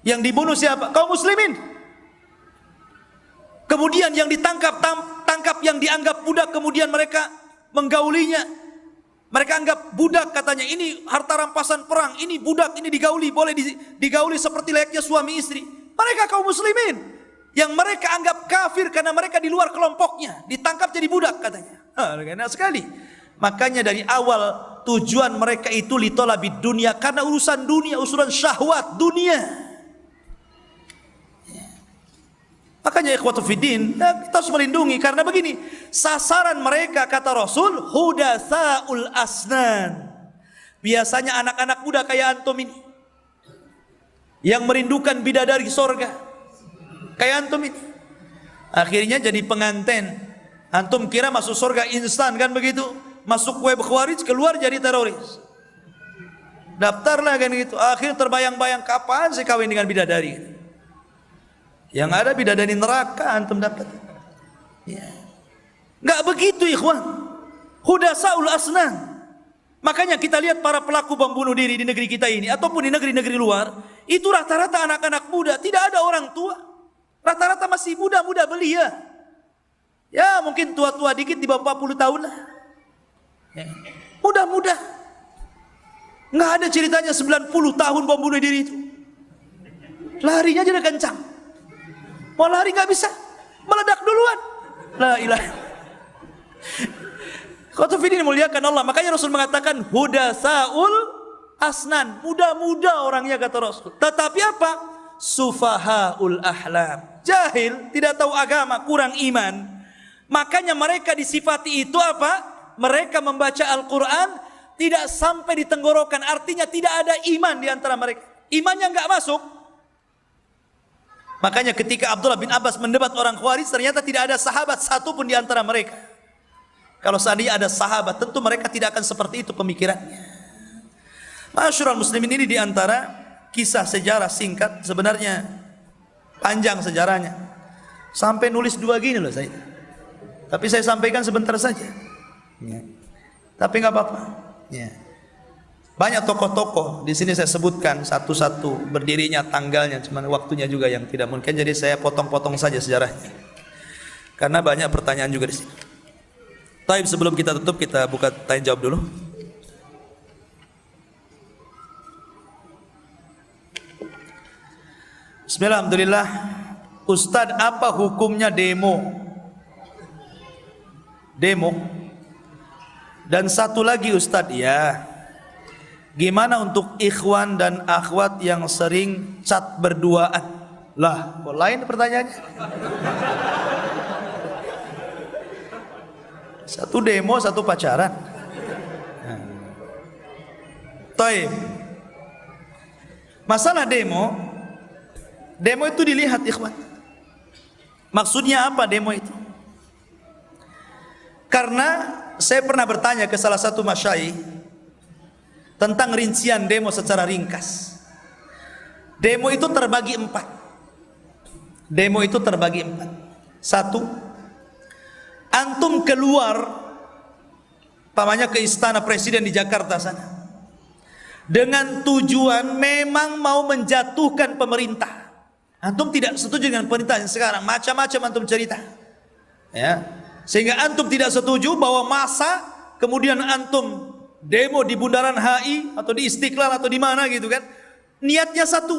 Yang dibunuh siapa? Kaum muslimin. Kemudian yang ditangkap yang dianggap budak, kemudian mereka menggaulinya. Mereka anggap budak, katanya ini harta rampasan perang, ini budak, ini digauli, boleh digauli seperti layaknya suami istri. Mereka kaum muslimin yang mereka anggap kafir karena mereka di luar kelompoknya, ditangkap jadi budak katanya. Enak sekali. Makanya dari awal tujuan mereka itu litolabid dunia, karena urusan dunia, urusan syahwat dunia. Makanya ikhwatu fiddin, kita harus melindungi. Karena begini, sasaran mereka kata Rasul, hudatsaul asnan. Biasanya anak-anak muda kayak antum ini, yang merindukan bidadari sorga, kayak antum ini. Akhirnya jadi pengantin. Antum kira masuk sorga instan kan begitu? Masuk web Khawarij, keluar jadi teroris. Daftarlah kan gitu. Akhir terbayang-bayang, kapan saya kawin dengan bidadari? Yang ada bidadari neraka antum dapat. Ya. Enggak begitu ikhwan. Hudasaul asnan. Makanya kita lihat para pelaku bom bunuh diri di negeri kita ini ataupun di negeri-negeri luar, itu rata-rata anak-anak muda, tidak ada orang tua. Rata-rata masih muda-muda belia. Ya mungkin tua-tua dikit di bawah 40 tahun lah. Ya. Muda-muda. Enggak ada ceritanya 90 tahun bom bunuh diri itu. Larinya aja udah kencang. Mau lari nggak bisa, meledak duluan. La ilaha. Khotufidin muliakan Allah. Makanya Rasul mengatakan hudasaul asnan, muda-muda orangnya kata Rasul. Tetapi apa? Sufahaul ahlam, jahil, tidak tahu agama, kurang iman. Makanya mereka disifati itu apa? Mereka membaca Al-Quran tidak sampai di tenggorokan. Artinya tidak ada iman di antara mereka. Imannya enggak masuk. Makanya ketika Abdullah bin Abbas mendebat orang Khawarij, ternyata tidak ada sahabat satu pun di antara mereka. Kalau seandainya ada sahabat, tentu mereka tidak akan seperti itu pemikirannya. Masyurul muslimin, ini di antara kisah sejarah singkat. Sebenarnya panjang sejarahnya. Sampai nulis 2 gini loh saya. Tapi saya sampaikan sebentar saja. Ya. Tapi nggak apa-apa. Ya. Banyak tokoh-tokoh di sini saya sebutkan satu-satu berdirinya, tanggalnya, cuman waktunya juga yang tidak mungkin. Jadi saya potong-potong saja sejarahnya. Karena banyak pertanyaan juga di sini. Tapi sebelum kita tutup, kita buka tanya jawab dulu. Bismillahirrahmanirrahim. Ustadz, apa hukumnya demo? Demo. Dan satu lagi Ustadz, ya, gimana untuk ikhwan dan akhwat yang sering chat berduaan? Lah, kok lain pertanyaannya? Satu demo, satu pacaran. Taib. Masalah demo, demo itu dilihat ikhwan. Maksudnya apa demo itu? Karena saya pernah bertanya ke salah satu masyayikh tentang rincian demo secara ringkas. Demo itu terbagi 4. Demo itu terbagi 4. 1, antum keluar pamannya ke istana presiden di Jakarta sana dengan tujuan memang mau menjatuhkan pemerintah. Antum tidak setuju dengan pemerintah yang sekarang, macam-macam antum cerita, ya, sehingga antum tidak setuju bahwa masa kemudian antum demo di Bundaran HI atau di Istiqlal atau di mana gitu kan, niatnya satu,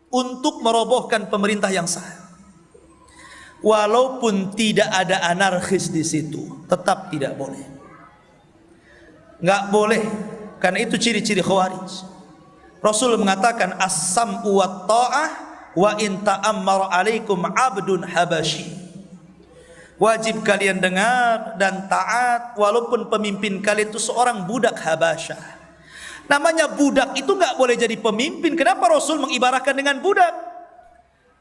untuk merobohkan pemerintah yang sah. Walaupun tidak ada anarkis di situ, tetap tidak boleh. Nggak boleh, karena itu ciri-ciri Khawarij. Rasul mengatakan as-sam'u wa ta'ah wa in ta'ammar alaikum abdun habashi. Wajib kalian dengar dan taat walaupun pemimpin kalian itu seorang budak Habasyah. Namanya budak itu nggak boleh jadi pemimpin. Kenapa Rasul mengibarahkan dengan budak?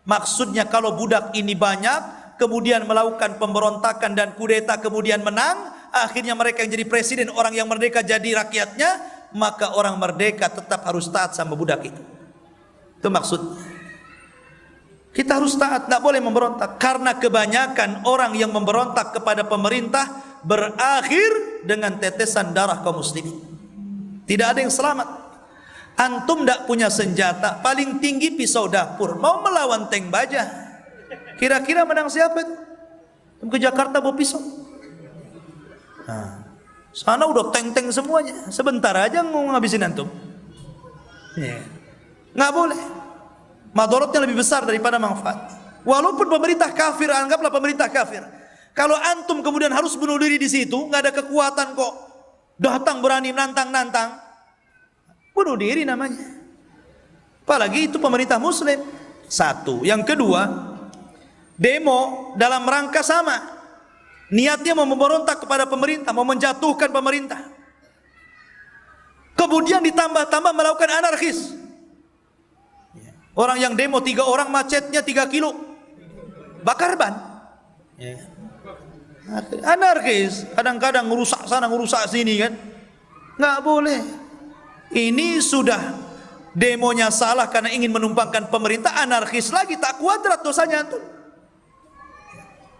Maksudnya kalau budak ini banyak, kemudian melakukan pemberontakan dan kudeta, kemudian menang, akhirnya mereka yang jadi presiden, orang yang merdeka jadi rakyatnya, maka orang merdeka tetap harus taat sama budak itu. Itu maksudnya. Kita harus taat, tidak boleh memberontak. Karena kebanyakan orang yang memberontak kepada pemerintah berakhir dengan tetesan darah kaum muslimin. Tidak ada yang selamat. Antum tidak punya senjata, paling tinggi pisau dapur, mau melawan tank baja. Kira-kira menang siapa itu? Ke Jakarta bawa pisau. Nah, sana udah tank-tank semuanya. Sebentar aja mau ngabisin antum. Nggak boleh. Madorotnya lebih besar daripada manfaat. Walaupun pemerintah kafir, anggaplah pemerintah kafir. Kalau antum kemudian harus bunuh diri di situ, nggak ada kekuatan kok, datang berani nantang-nantang, bunuh diri namanya. Apalagi itu pemerintah muslim. Satu. Yang kedua, demo dalam rangka sama, niatnya mau memberontak kepada pemerintah, mau menjatuhkan pemerintah, kemudian ditambah-tambah melakukan anarkis. Orang yang demo 3 orang, macetnya 3 kilo, bakar ban, anarkis. Kadang-kadang ngerusak sana ngerusak sini kan. Nggak boleh. Ini sudah demonya salah karena ingin menumpangkan pemerintah, anarkis lagi, tak kuadrat dosanya antum.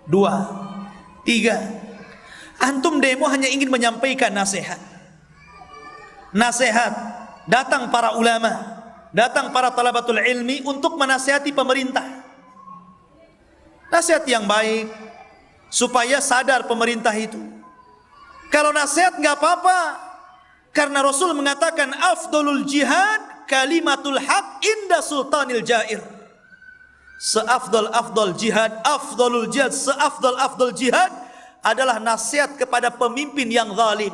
2, 3, antum demo hanya ingin menyampaikan nasihat. Nasihat, datang para ulama, datang para talabatul ilmi untuk menasihati pemerintah. Nasihat yang baik supaya sadar pemerintah itu. Kalau nasihat nggak apa-apa, karena Rasul mengatakan afdalul jihad kalimatul haq inda sultanil jair. Seafdal jihad, afdalul jihad, seafdal jihad adalah nasihat kepada pemimpin yang zalim.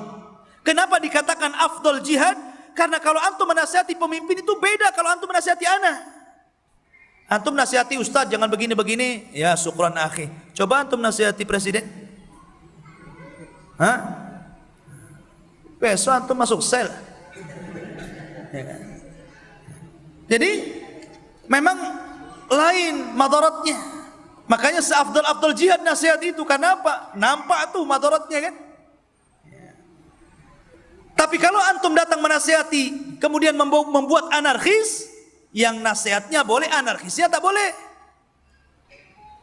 Kenapa dikatakan afdal jihad? Karena kalau antum menasihati pemimpin itu beda kalau antum menasihati anak. Antum nasihati ustaz jangan begini-begini, ya syukran akhi. Coba antum nasihati presiden. Hah? Besok antum masuk sel. Ya kan? Jadi memang lain madaratnya. Makanya seafdal-afdal jihad nasihat itu. Kenapa? Nampak tuh madaratnya kan? Ya. Tapi kalau antum datang menasihati kemudian membuat anarkis, yang nasihatnya boleh, anarkisnya tak boleh.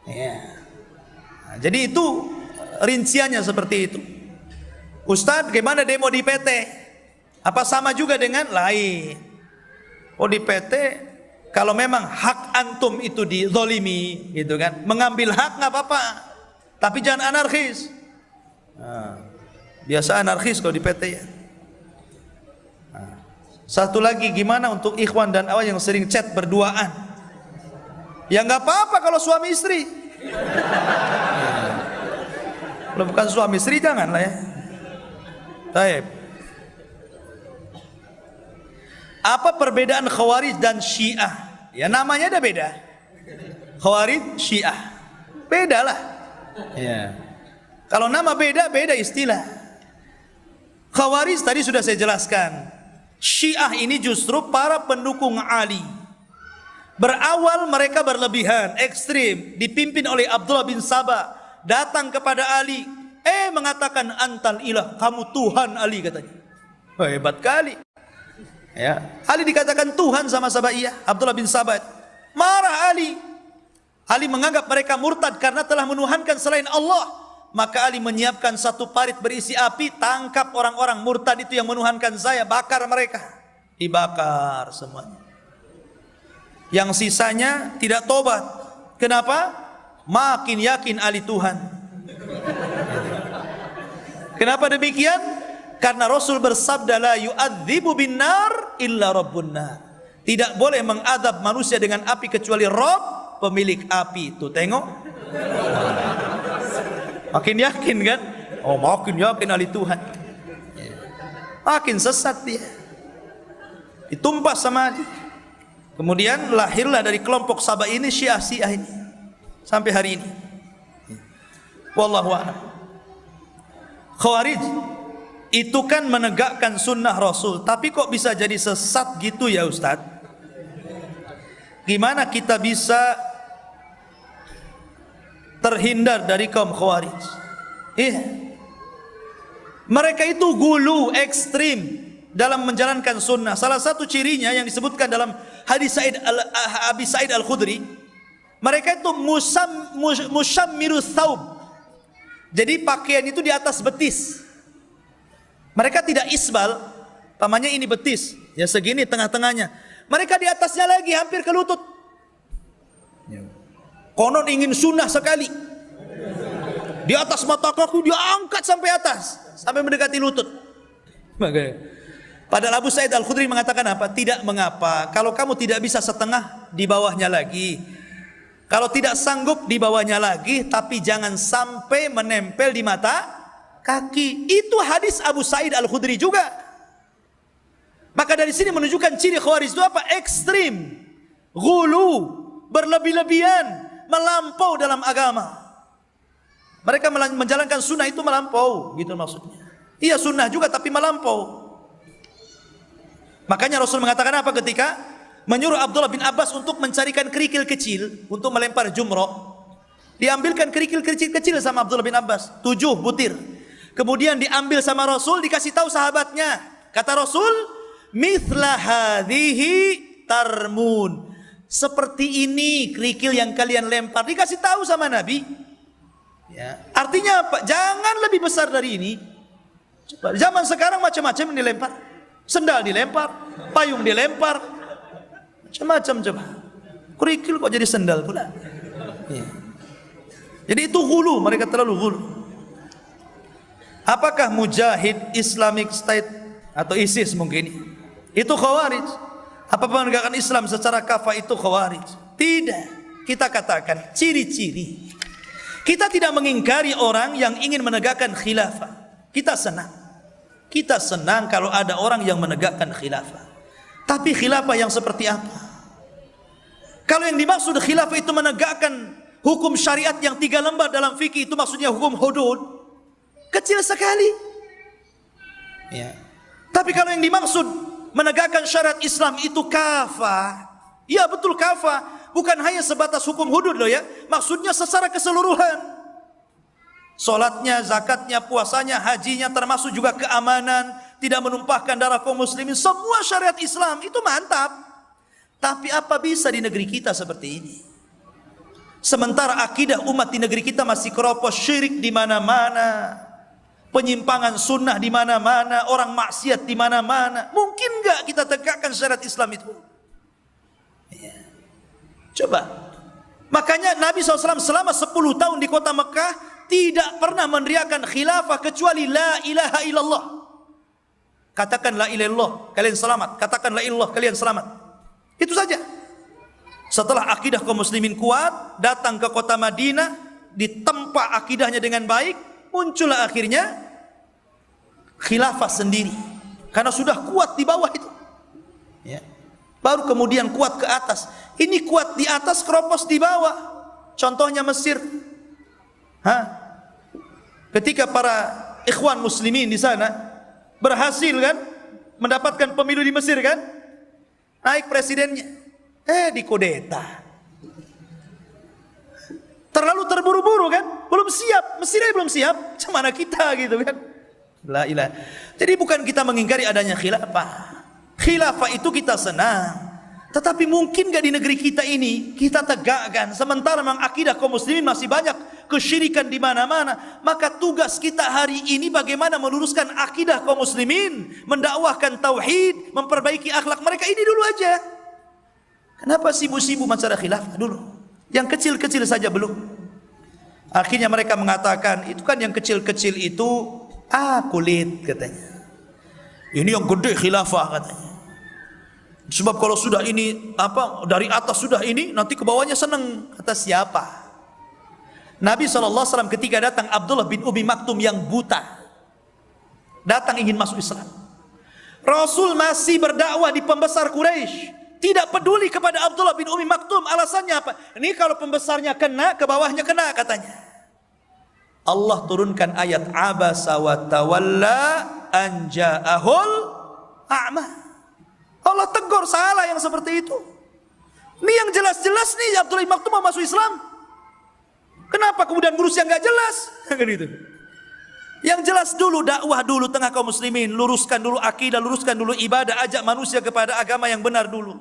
Ya. Nah, jadi itu rinciannya seperti itu. Ustadz, gimana demo di PT? Apa sama juga dengan lain? Oh, di PT kalau memang hak antum itu dizolimi, gitu kan? Mengambil hak nggak apa-apa, tapi jangan anarkis. Nah, biasa anarkis kalau di PT ya. Nah, satu lagi, gimana untuk ikhwan dan awan yang sering chat berduaan? Ya nggak apa-apa kalau suami istri. Kalau bukan suami istri jangan lah ya. Baik. Apa perbedaan Khawarij dan Syiah? Ya namanya ada beda. Khawarij, Syiah, beda lah. Ya. Kalau nama beda, beda istilah. Khawarij tadi sudah saya jelaskan. Syiah ini justru para pendukung Ali. Berawal mereka berlebihan, ekstrim, dipimpin oleh Abdullah bin Sabah, datang kepada Ali, mengatakan antal ilah, kamu Tuhan Ali katanya. Oh, hebat kali. Ya, Ali dikatakan Tuhan sama Sabaiyah, Abdullah bin Sabah. Marah Ali. Ali menganggap mereka murtad karena telah menuhankan selain Allah. Maka Ali menyiapkan satu parit berisi api, tangkap orang-orang murtad itu yang menuhankan saya, bakar mereka. Dibakar semuanya. Yang sisanya tidak tobat. Kenapa? Makin yakin Ali Tuhan. Kenapa demikian? Karena Rasul bersabda, la yu'adzibu bin nar illa rabbun nar. Tidak boleh mengadab manusia dengan api kecuali Rabb, pemilik api. Tuh tengok. Makin yakin kan? Oh, makin yakin Ali Tuhan. Makin sesat dia. Ditumpah sama Ali. Kemudian lahirlah dari kelompok Sabah ini Syiah ini. Sampai hari ini. Wallahu a'lam. Khawarij itu kan menegakkan sunnah Rasul, tapi kok bisa jadi sesat gitu ya Ustaz? Gimana kita bisa terhindar dari kaum Khawarij? Mereka itu gulu, ekstrim dalam menjalankan sunnah. Salah satu cirinya yang disebutkan dalam hadis Abi Sa'id Al-Khudri, mereka itu musyammiru thawb. Jadi pakaian itu di atas betis. Mereka tidak isbal, pamannya ini betis, ya segini tengah-tengahnya. Mereka di atasnya lagi hampir ke lutut. Konon ingin sunnah sekali. Di atas mata kaki dia angkat sampai atas, sampai mendekati lutut. Padahal Abu Sa'id Al-Khudri mengatakan apa? Tidak mengapa. Kalau kamu tidak bisa setengah, di bawahnya lagi. Kalau tidak sanggup, di bawahnya lagi, tapi jangan sampai menempel di mata kaki. Itu hadis Abu Sa'id Al-Khudri juga. Maka dari sini menunjukkan ciri Khawarij itu apa? Ekstrim, ghulu, berlebih-lebihan, melampau dalam agama. Mereka menjalankan sunnah itu melampau, gitu maksudnya. Iya sunnah juga tapi melampau. Makanya Rasul mengatakan apa ketika menyuruh Abdullah bin Abbas untuk mencarikan kerikil kecil untuk melempar jumroh. Diambilkan kerikil kecil sama Abdullah bin Abbas, 7 butir. Kemudian diambil sama Rasul, dikasih tahu sahabatnya. Kata Rasul, mithla hadhihi tarmun. Seperti ini kerikil yang kalian lempar. Dikasih tahu sama Nabi. Ya. Artinya apa? Jangan lebih besar dari ini. Zaman sekarang macam-macam yang dilempar. Sendal dilempar, payung dilempar, macam-macam coba. Kerikil kok jadi sendal pula. Ya. Jadi itu hulu, mereka terlalu hulu. Apakah Mujahid Islamic State atau ISIS mungkin itu Khawarij? Apa penegakan Islam secara kafah itu Khawarij? Tidak. Kita katakan ciri-ciri. Kita tidak mengingkari orang yang ingin menegakkan khilafah. Kita senang. Kita senang kalau ada orang yang menegakkan khilafah. Tapi khilafah yang seperti apa? Kalau yang dimaksud khilafah itu menegakkan hukum syariat yang 3 lembar dalam fikih, itu maksudnya hukum hudud, kecil sekali. Ya. Tapi kalau yang dimaksud menegakkan syariat Islam itu kafah, ya betul kafah. Bukan hanya sebatas hukum hudud loh ya. Maksudnya secara keseluruhan. Salatnya, zakatnya, puasanya, hajinya, termasuk juga keamanan, tidak menumpahkan darah kaum muslimin. Semua syariat Islam itu mantap. Tapi apa bisa di negeri kita seperti ini? Sementara akidah umat di negeri kita masih keropos syirik di mana-mana, penyimpangan sunnah di mana-mana, orang maksiat di mana-mana. Mungkin enggak kita tegakkan syariat Islam itu? Ya. Coba. Makanya Nabi SAW selama 10 tahun di kota Mekah tidak pernah meneriakkan khilafah kecuali la ilaha illallah. Katakan la ilaha illallah, kalian selamat. Katakan la ilaha illallah, kalian selamat. Itu saja. Setelah akidah kaum muslimin kuat, datang ke kota Madinah, ditempa akidahnya dengan baik, muncullah akhirnya khilafah sendiri. Karena sudah kuat di bawah itu. Ya. Baru kemudian kuat ke atas. Ini kuat di atas, keropos di bawah. Contohnya Mesir. Ketika para ikhwan muslimin di sana berhasil kan mendapatkan pemilu di Mesir kan, naik presidennya, dikudeta. Terlalu terburu-buru kan, belum siap. Mesirnya belum siap, mana kita gitu kan. La ilaha. Jadi bukan kita mengingkari adanya khilafah. Khilafah itu kita senang. Tetapi mungkin gak di negeri kita ini kita tegakkan, sementara memang akidah kaum muslimin masih banyak kesyirikan di mana-mana. Maka tugas kita hari ini bagaimana meluruskan akidah kaum muslimin, mendakwahkan tauhid, memperbaiki akhlak mereka. Ini dulu aja. Kenapa sibuk-sibuk masalah khilafah dulu? Yang kecil-kecil saja belum. Akhirnya mereka mengatakan, itu kan yang kecil-kecil itu kulit katanya. Ini yang gede khilafah katanya. Sebab kalau sudah ini dari atas sudah ini, nanti ke bawahnya senang. Kata siapa? Nabi SAW ketika datang Abdullah bin Umi Maktum yang buta, datang ingin masuk Islam. Rasul masih berdakwah di pembesar Quraisy, tidak peduli kepada Abdullah bin Umi Maktum. Alasannya apa? Ini kalau pembesarnya kena, ke bawahnya kena katanya. Allah turunkan ayat abasa wa tawalla an ja'ahul a'ma. Allah tegur salah yang seperti itu. Ini yang jelas-jelas nih Abdullah bin Maktum mau masuk Islam. Kenapa kemudian ngurus yang gak jelas? Gitu. Yang jelas dulu, dakwah dulu tengah kaum muslimin, luruskan dulu akidah, luruskan dulu ibadah, ajak manusia kepada agama yang benar dulu.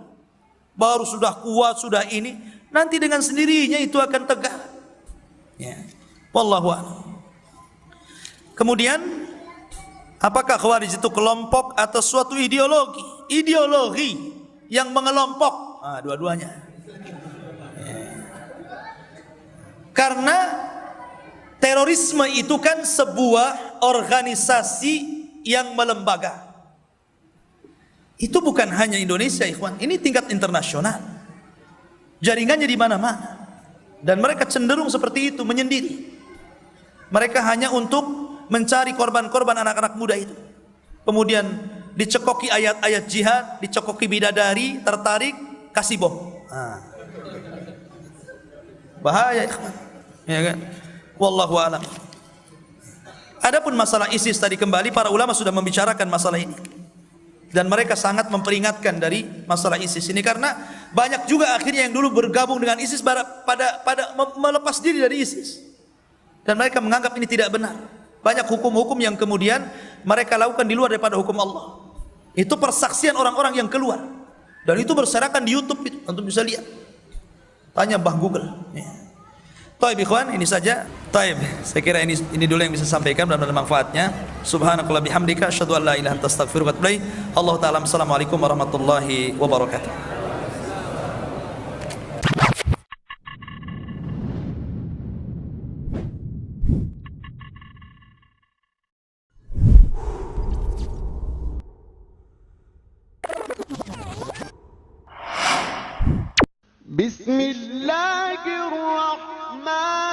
Baru sudah kuat, sudah ini, nanti dengan sendirinya itu akan tegak. Ya. Wallahu a'lam. Kemudian, apakah Khawarij itu kelompok atau suatu ideologi? Ideologi yang mengelompok, dua-duanya. Ya. Karena terorisme itu kan sebuah organisasi yang melembaga. Itu bukan hanya Indonesia, ikhwan. Ini tingkat internasional. Jaringannya di mana-mana. Dan mereka cenderung seperti itu, menyendiri. Mereka hanya untuk mencari korban-korban anak-anak muda itu. Kemudian dicekoki ayat-ayat jihad, dicekoki bidadari, tertarik, kasih bom. Bahaya, ikhwan. Ya kan? Wallahu a'lam. Adapun masalah ISIS tadi kembali, para ulama sudah membicarakan masalah ini. Dan mereka sangat memperingatkan dari masalah ISIS ini, karena banyak juga akhirnya yang dulu bergabung dengan ISIS pada melepas diri dari ISIS. Dan mereka menganggap ini tidak benar. Banyak hukum-hukum yang kemudian mereka lakukan di luar daripada hukum Allah. Itu persaksian orang-orang yang keluar. Dan itu berserakan di YouTube itu, untuk bisa lihat. Tanya Mbah Google. Ya. Taib ikhwan, ini saja. Taib, saya kira ini dulu yang bisa sampaikan, mudah-mudahan manfaatnya. Subhanakallah bihamdika, asyhadu an la ilaha illa anta astaghfiruka wa atubu ilaik. Allahu ta'ala, assalamualaikum warahmatullahi wabarakatuh. بسم الله الرحمن